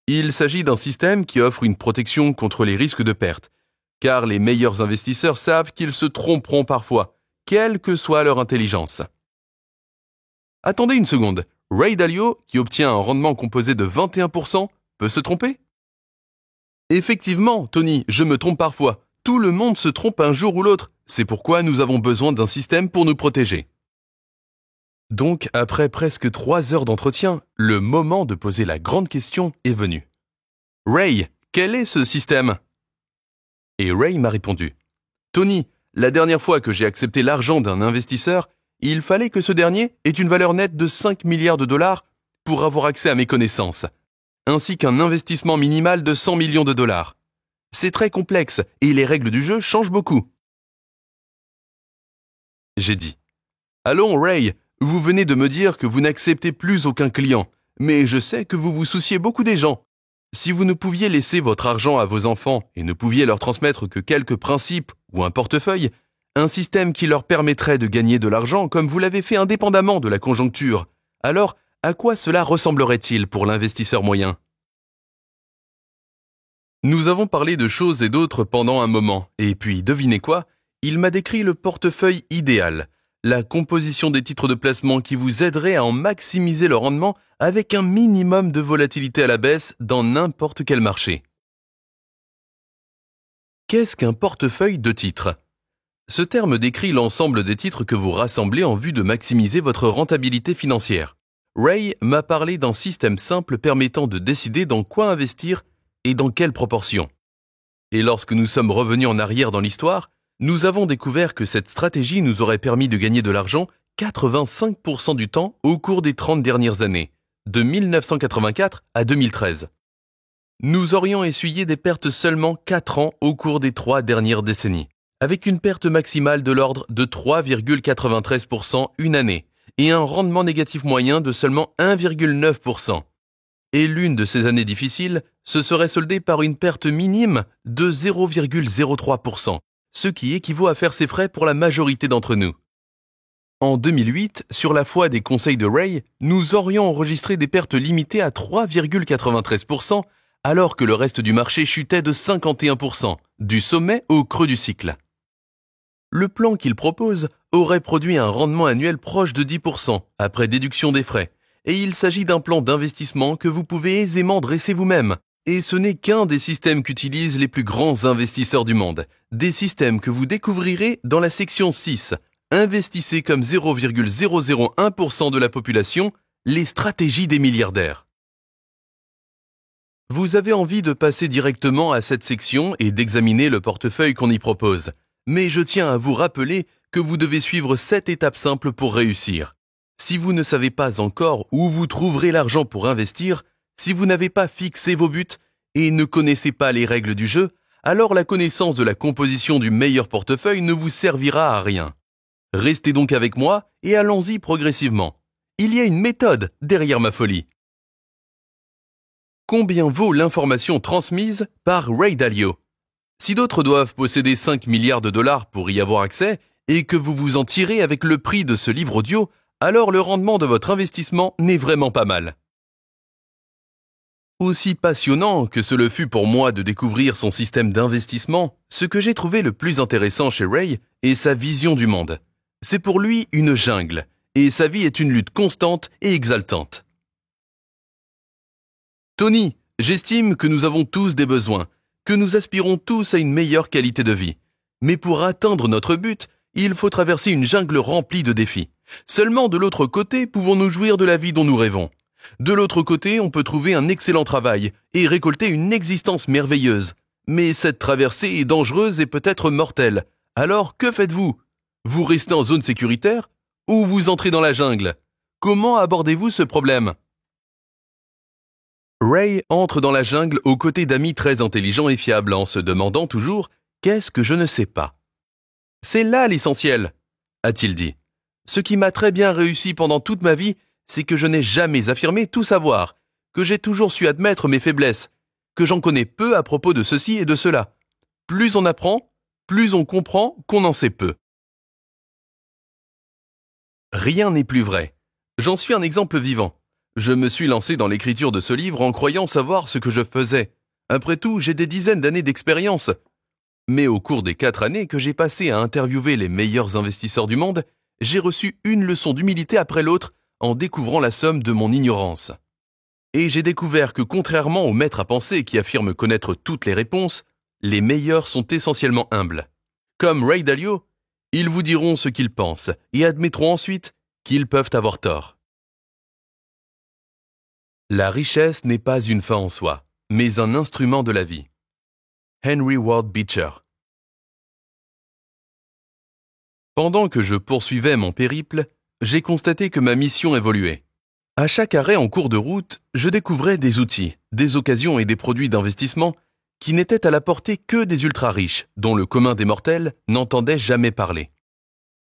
A: Il s'agit d'un système qui offre une protection contre les risques de perte, car les meilleurs investisseurs savent qu'ils se tromperont parfois, quelle que soit leur intelligence. Attendez une seconde, Ray Dalio, qui obtient un rendement composé de 21%, peut se tromper? Effectivement, Tony, je me trompe parfois. Tout le monde se trompe un jour ou l'autre. C'est pourquoi nous avons besoin d'un système pour nous protéger. Donc, après presque 3 heures d'entretien, le moment de poser la grande question est venu. Ray, quel est ce système? Et Ray m'a répondu. Tony, la dernière fois que j'ai accepté l'argent d'un investisseur, il fallait que ce dernier ait une valeur nette de 5 milliards de dollars pour avoir accès à mes connaissances, ainsi qu'un investissement minimal de 100 millions de dollars. C'est très complexe et les règles du jeu changent beaucoup. J'ai dit. Allons, Ray, vous venez de me dire que vous n'acceptez plus aucun client, mais je sais que vous vous souciez beaucoup des gens. Si vous ne pouviez laisser votre argent à vos enfants et ne pouviez leur transmettre que quelques principes ou un portefeuille, un système qui leur permettrait de gagner de l'argent comme vous l'avez fait indépendamment de la conjoncture, alors à quoi cela ressemblerait-il pour l'investisseur moyen? Nous avons parlé de choses et d'autres pendant un moment, et puis devinez quoi? Il m'a décrit le portefeuille idéal, la composition des titres de placement qui vous aiderait à en maximiser le rendement avec un minimum de volatilité à la baisse dans n'importe quel marché. Qu'est-ce qu'un portefeuille de titres? Ce terme décrit l'ensemble des titres que vous rassemblez en vue de maximiser votre rentabilité financière. Ray m'a parlé d'un système simple permettant de décider dans quoi investir et dans quelle proportion. Et lorsque nous sommes revenus en arrière dans l'histoire, nous avons découvert que cette stratégie nous aurait permis de gagner de l'argent 85% du temps au cours des 30 dernières années, de 1984 à 2013. Nous aurions essuyé des pertes seulement 4 ans au cours des 3 dernières décennies, avec une perte maximale de l'ordre de 3,93% une année et un rendement négatif moyen de seulement 1,9%. Et l'une de ces années difficiles se serait soldée par une perte minime de 0,03%, ce qui équivaut à faire ses frais pour la majorité d'entre nous. En 2008, sur la foi des conseils de Ray, nous aurions enregistré des pertes limitées à 3,93%, alors que le reste du marché chutait de 51%, du sommet au creux du cycle. Le plan qu'il propose aurait produit un rendement annuel proche de 10% après déduction des frais, et il s'agit d'un plan d'investissement que vous pouvez aisément dresser vous-même. Et ce n'est qu'un des systèmes qu'utilisent les plus grands investisseurs du monde, des systèmes que vous découvrirez dans la section 6, Investissez comme 0,001% de la population, les stratégies des milliardaires. Vous avez envie de passer directement à cette section et d'examiner le portefeuille qu'on y propose, mais je tiens à vous rappeler que vous devez suivre 7 étapes simples pour réussir. Si vous ne savez pas encore où vous trouverez l'argent pour investir, si vous n'avez pas fixé vos buts et ne connaissez pas les règles du jeu, alors la connaissance de la composition du meilleur portefeuille ne vous servira à rien. Restez donc avec moi et allons-y progressivement. Il y a une méthode derrière ma folie. Combien vaut l'information transmise par Ray Dalio? Si d'autres doivent posséder 5 milliards de dollars pour y avoir accès et que vous vous en tirez avec le prix de ce livre audio, alors le rendement de votre investissement n'est vraiment pas mal. Aussi passionnant que ce le fut pour moi de découvrir son système d'investissement, ce que j'ai trouvé le plus intéressant chez Ray est sa vision du monde. C'est pour lui une jungle, et sa vie est une lutte constante et exaltante. Tony, j'estime que nous avons tous des besoins, que nous aspirons tous à une meilleure qualité de vie. Mais pour atteindre notre but, il faut traverser une jungle remplie de défis. Seulement de l'autre côté, pouvons-nous jouir de la vie dont nous rêvons. De l'autre côté, on peut trouver un excellent travail et récolter une existence merveilleuse. Mais cette traversée est dangereuse et peut-être mortelle. Alors, que faites-vous? Vous restez en zone sécuritaire ou vous entrez dans la jungle? Comment abordez-vous ce problème? Ray entre dans la jungle aux côtés d'amis très intelligents et fiables en se demandant toujours « Qu'est-ce que je ne sais pas ?» C'est là l'essentiel, a-t-il dit. Ce qui m'a très bien réussi pendant toute ma vie, c'est que je n'ai jamais affirmé tout savoir, que j'ai toujours su admettre mes faiblesses, que j'en connais peu à propos de ceci et de cela. Plus on apprend, plus on comprend qu'on en sait peu. Rien n'est plus vrai. J'en suis un exemple vivant. Je me suis lancé dans l'écriture de ce livre en croyant savoir ce que je faisais. Après tout, j'ai des dizaines d'années d'expérience. Mais au cours des 4 années que j'ai passées à interviewer les meilleurs investisseurs du monde, j'ai reçu une leçon d'humilité après l'autre en découvrant la somme de mon ignorance. Et j'ai découvert que contrairement aux maîtres à penser qui affirment connaître toutes les réponses, les meilleurs sont essentiellement humbles. Comme Ray Dalio, ils vous diront ce qu'ils pensent et admettront ensuite qu'ils peuvent avoir tort. La richesse n'est pas une fin en soi, mais un instrument de la vie. Henry Ward Beecher. Pendant que je poursuivais mon périple, j'ai constaté que ma mission évoluait. À chaque arrêt en cours de route, je découvrais des outils, des occasions et des produits d'investissement qui n'étaient à la portée que des ultra-riches, dont le commun des mortels n'entendait jamais parler.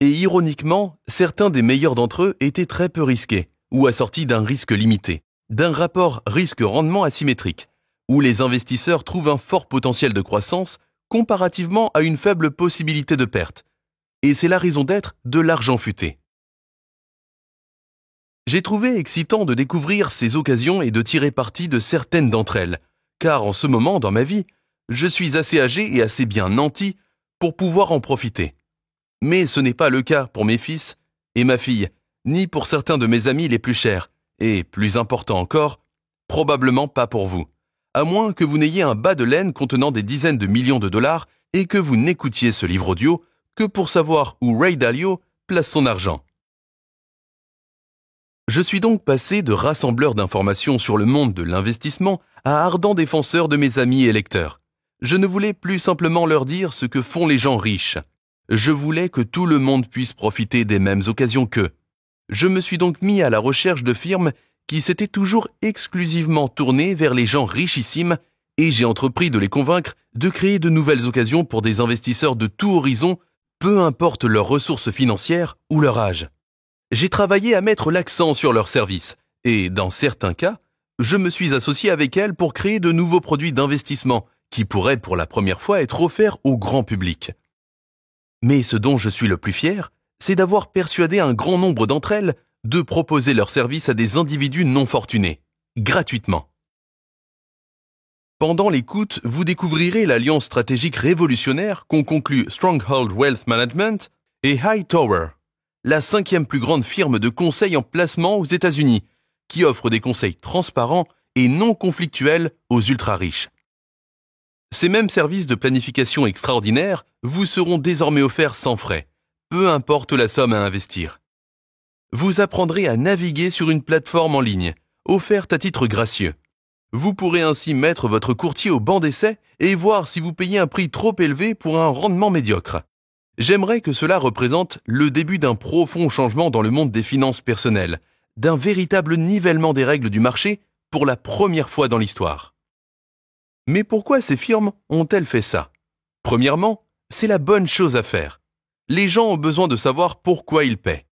A: Et ironiquement, certains des meilleurs d'entre eux étaient très peu risqués, ou assortis d'un risque limité, d'un rapport risque-rendement asymétrique, où les investisseurs trouvent un fort potentiel de croissance comparativement à une faible possibilité de perte. Et c'est la raison d'être de l'argent futé. J'ai trouvé excitant de découvrir ces occasions et de tirer parti de certaines d'entre elles, car en ce moment dans ma vie, je suis assez âgé et assez bien nanti pour pouvoir en profiter. Mais ce n'est pas le cas pour mes fils et ma fille, ni pour certains de mes amis les plus chers, et plus important encore, probablement pas pour vous, à moins que vous n'ayez un bas de laine contenant des dizaines de millions de dollars et que vous n'écoutiez ce livre audio que pour savoir où Ray Dalio place son argent. Je suis donc passé de rassembleur d'informations sur le monde de l'investissement à ardent défenseur de mes amis et lecteurs. Je ne voulais plus simplement leur dire ce que font les gens riches. Je voulais que tout le monde puisse profiter des mêmes occasions qu'eux. Je me suis donc mis à la recherche de firmes qui s'étaient toujours exclusivement tournées vers les gens richissimes et j'ai entrepris de les convaincre de créer de nouvelles occasions pour des investisseurs de tout horizon, peu importe leurs ressources financières ou leur âge. J'ai travaillé à mettre l'accent sur leurs services et, dans certains cas, je me suis associé avec elles pour créer de nouveaux produits d'investissement qui pourraient pour la première fois être offerts au grand public. Mais ce dont je suis le plus fier, c'est d'avoir persuadé un grand nombre d'entre elles de proposer leurs services à des individus non fortunés, gratuitement. Pendant l'écoute, vous découvrirez l'alliance stratégique révolutionnaire qu'ont conclu Stronghold Wealth Management et Hightower, la 5e plus grande firme de conseil en placement aux États-Unis, qui offre des conseils transparents et non conflictuels aux ultra-riches. Ces mêmes services de planification extraordinaires vous seront désormais offerts sans frais, peu importe la somme à investir. Vous apprendrez à naviguer sur une plateforme en ligne, offerte à titre gracieux. Vous pourrez ainsi mettre votre courtier au banc d'essai et voir si vous payez un prix trop élevé pour un rendement médiocre. J'aimerais que cela représente le début d'un profond changement dans le monde des finances personnelles, d'un véritable nivellement des règles du marché pour la première fois dans l'histoire. Mais pourquoi ces firmes ont-elles fait ça? Premièrement, c'est la bonne chose à faire. Les gens ont besoin de savoir pourquoi ils paient.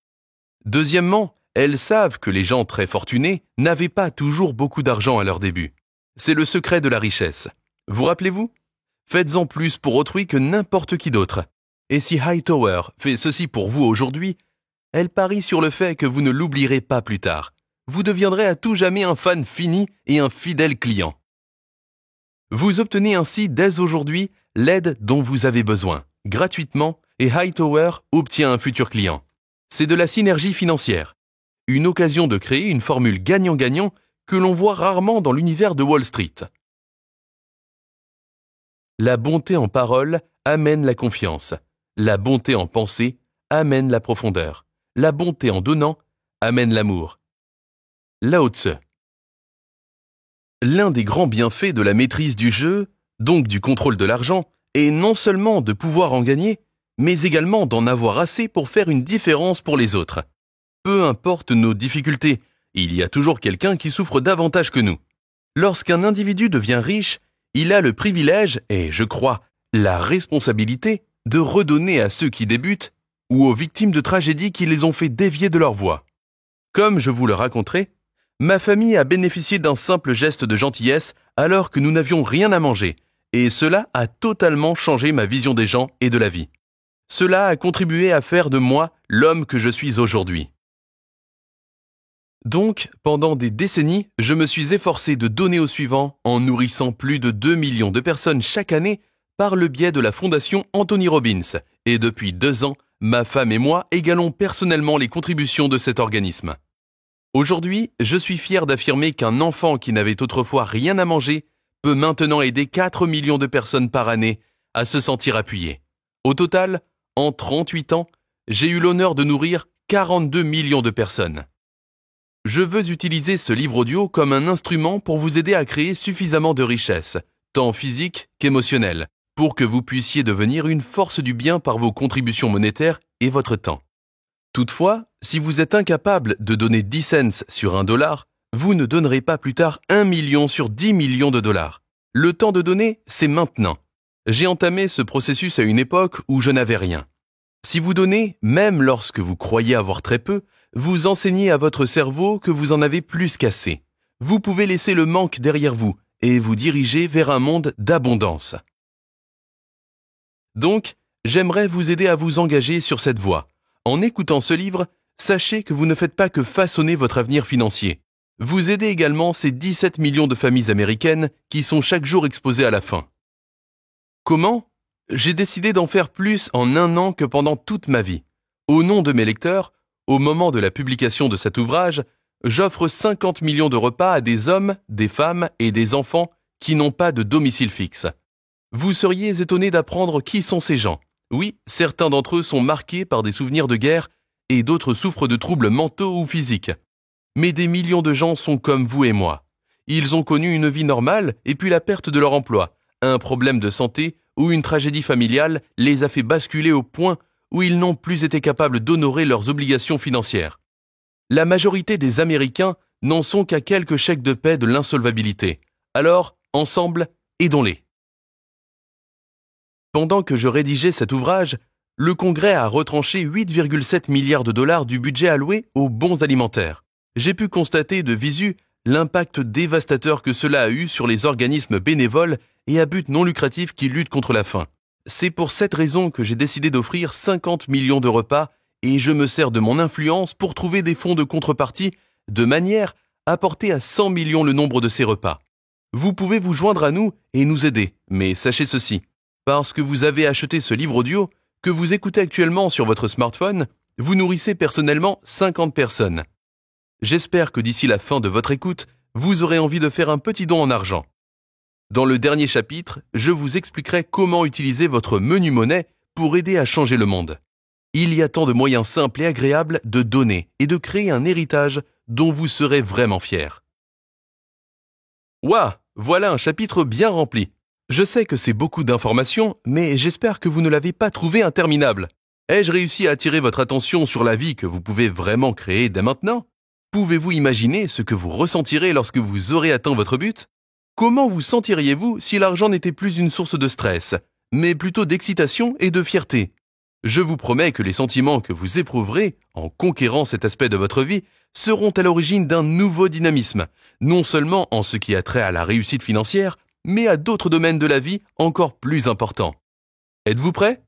A: Deuxièmement, elles savent que les gens très fortunés n'avaient pas toujours beaucoup d'argent à leur début. C'est le secret de la richesse. Vous rappelez-vous? Faites-en plus pour autrui que n'importe qui d'autre. Et si Hightower fait ceci pour vous aujourd'hui, elle parie sur le fait que vous ne l'oublierez pas plus tard. Vous deviendrez à tout jamais un fan fini et un fidèle client. Vous obtenez ainsi dès aujourd'hui l'aide dont vous avez besoin, gratuitement, et Hightower obtient un futur client. C'est de la synergie financière. Une occasion de créer une formule gagnant-gagnant que l'on voit rarement dans l'univers de Wall Street. La bonté en parole amène la confiance. La bonté en pensée amène la profondeur. La bonté en donnant amène l'amour. Lao Tse. L'un des grands bienfaits de la maîtrise du jeu, donc du contrôle de l'argent, est non seulement de pouvoir en gagner, mais également d'en avoir assez pour faire une différence pour les autres. Peu importe nos difficultés, il y a toujours quelqu'un qui souffre davantage que nous. Lorsqu'un individu devient riche, il a le privilège et, je crois, la responsabilité de redonner à ceux qui débutent ou aux victimes de tragédies qui les ont fait dévier de leur voie. Comme je vous le raconterai, ma famille a bénéficié d'un simple geste de gentillesse alors que nous n'avions rien à manger, et cela a totalement changé ma vision des gens et de la vie. Cela a contribué à faire de moi l'homme que je suis aujourd'hui. Donc, pendant des décennies, je me suis efforcé de donner au suivant en nourrissant plus de 2 millions de personnes chaque année par le biais de la fondation Anthony Robbins. Et depuis 2 ans, ma femme et moi égalons personnellement les contributions de cet organisme. Aujourd'hui, je suis fier d'affirmer qu'un enfant qui n'avait autrefois rien à manger peut maintenant aider 4 millions de personnes par année à se sentir appuyées. Au total, en 38 ans, j'ai eu l'honneur de nourrir 42 millions de personnes. Je veux utiliser ce livre audio comme un instrument pour vous aider à créer suffisamment de richesse, tant physique qu'émotionnelle, pour que vous puissiez devenir une force du bien par vos contributions monétaires et votre temps. Toutefois, si vous êtes incapable de donner 10 cents sur $1, vous ne donnerez pas plus tard 1 million sur 10 millions de dollars. Le temps de donner, c'est maintenant. J'ai entamé ce processus à une époque où je n'avais rien. Si vous donnez, même lorsque vous croyez avoir très peu, vous enseignez à votre cerveau que vous en avez plus qu'assez. Vous pouvez laisser le manque derrière vous et vous diriger vers un monde d'abondance. Donc, j'aimerais vous aider à vous engager sur cette voie. En écoutant ce livre, sachez que vous ne faites pas que façonner votre avenir financier. Vous aidez également ces 17 millions de familles américaines qui sont chaque jour exposées à la faim. Comment ? J'ai décidé d'en faire plus en 1 an que pendant toute ma vie. Au nom de mes lecteurs, au moment de la publication de cet ouvrage, j'offre 50 millions de repas à des hommes, des femmes et des enfants qui n'ont pas de domicile fixe. Vous seriez étonné d'apprendre qui sont ces gens. Oui, certains d'entre eux sont marqués par des souvenirs de guerre et d'autres souffrent de troubles mentaux ou physiques. Mais des millions de gens sont comme vous et moi. Ils ont connu une vie normale et puis la perte de leur emploi, un problème de santé ou une tragédie familiale les a fait basculer au point où ils n'ont plus été capables d'honorer leurs obligations financières. La majorité des Américains n'en sont qu'à quelques chèques de paie de l'insolvabilité. Alors, ensemble, aidons-les. Pendant que je rédigeais cet ouvrage, le Congrès a retranché 8,7 milliards de dollars du budget alloué aux bons alimentaires. J'ai pu constater de visu l'impact dévastateur que cela a eu sur les organismes bénévoles et à but non lucratif qui luttent contre la faim. C'est pour cette raison que j'ai décidé d'offrir 50 millions de repas et je me sers de mon influence pour trouver des fonds de contrepartie de manière à porter à 100 millions le nombre de ces repas. Vous pouvez vous joindre à nous et nous aider, mais sachez ceci, parce que vous avez acheté ce livre audio que vous écoutez actuellement sur votre smartphone, vous nourrissez personnellement 50 personnes. J'espère que d'ici la fin de votre écoute, vous aurez envie de faire un petit don en argent. Dans le dernier chapitre, je vous expliquerai comment utiliser votre menu monnaie pour aider à changer le monde. Il y a tant de moyens simples et agréables de donner et de créer un héritage dont vous serez vraiment fiers. Ouah, voilà un chapitre bien rempli. Je sais que c'est beaucoup d'informations, mais j'espère que vous ne l'avez pas trouvé interminable. Ai-je réussi à attirer votre attention sur la vie que vous pouvez vraiment créer dès maintenant ? Pouvez-vous imaginer ce que vous ressentirez lorsque vous aurez atteint votre but ? Comment vous sentiriez-vous si l'argent n'était plus une source de stress, mais plutôt d'excitation et de fierté ? Je vous promets que les sentiments que vous éprouverez en conquérant cet aspect de votre vie seront à l'origine d'un nouveau dynamisme, non seulement en ce qui a trait à la réussite financière, mais à d'autres domaines de la vie encore plus importants. Êtes-vous prêts ?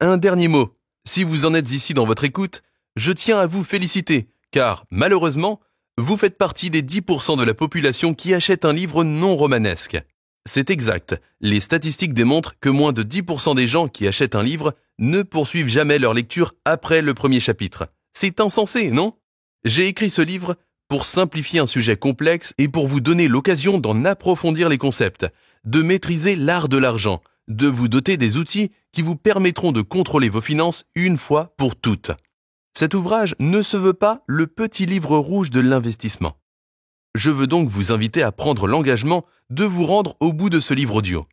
A: Un dernier mot. Si vous en êtes ici dans votre écoute, je tiens à vous féliciter, car malheureusement, vous faites partie des 10% de la population qui achète un livre non romanesque. C'est exact, les statistiques démontrent que moins de 10% des gens qui achètent un livre ne poursuivent jamais leur lecture après le premier chapitre. C'est insensé, non ? J'ai écrit ce livre pour simplifier un sujet complexe et pour vous donner l'occasion d'en approfondir les concepts, de maîtriser l'art de l'argent, de vous doter des outils qui vous permettront de contrôler vos finances une fois pour toutes. Cet ouvrage ne se veut pas le petit livre rouge de l'investissement. Je veux donc vous inviter à prendre l'engagement de vous rendre au bout de ce livre audio.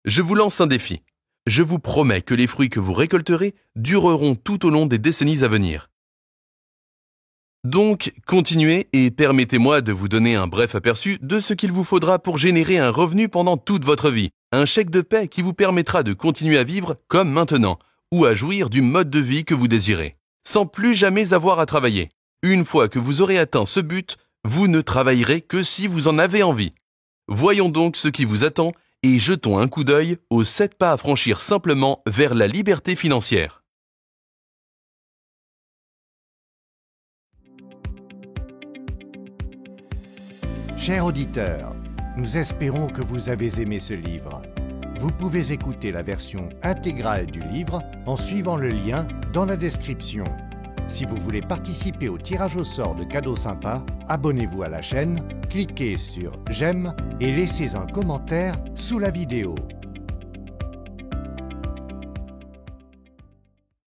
A: Je vous lance un défi. Je vous promets que les fruits que vous récolterez dureront tout au long des décennies à venir. Donc, continuez et permettez-moi de vous donner un bref aperçu de ce qu'il vous faudra pour générer un revenu pendant toute votre vie, un chèque de paie qui vous permettra de continuer à vivre comme maintenant, ou à jouir du mode de vie que vous désirez, sans plus jamais avoir à travailler. Une fois que vous aurez atteint ce but, vous ne travaillerez que si vous en avez envie. Voyons donc ce qui vous attend et jetons un coup d'œil aux 7 pas à franchir simplement vers la liberté financière.
B: Chers auditeurs, Nous espérons que vous avez aimé ce livre. Vous pouvez écouter la version intégrale du livre en suivant le lien dans la description. Si vous voulez participer au tirage au sort de cadeaux sympas, abonnez-vous à la chaîne, cliquez sur j'aime et laissez un commentaire sous la vidéo.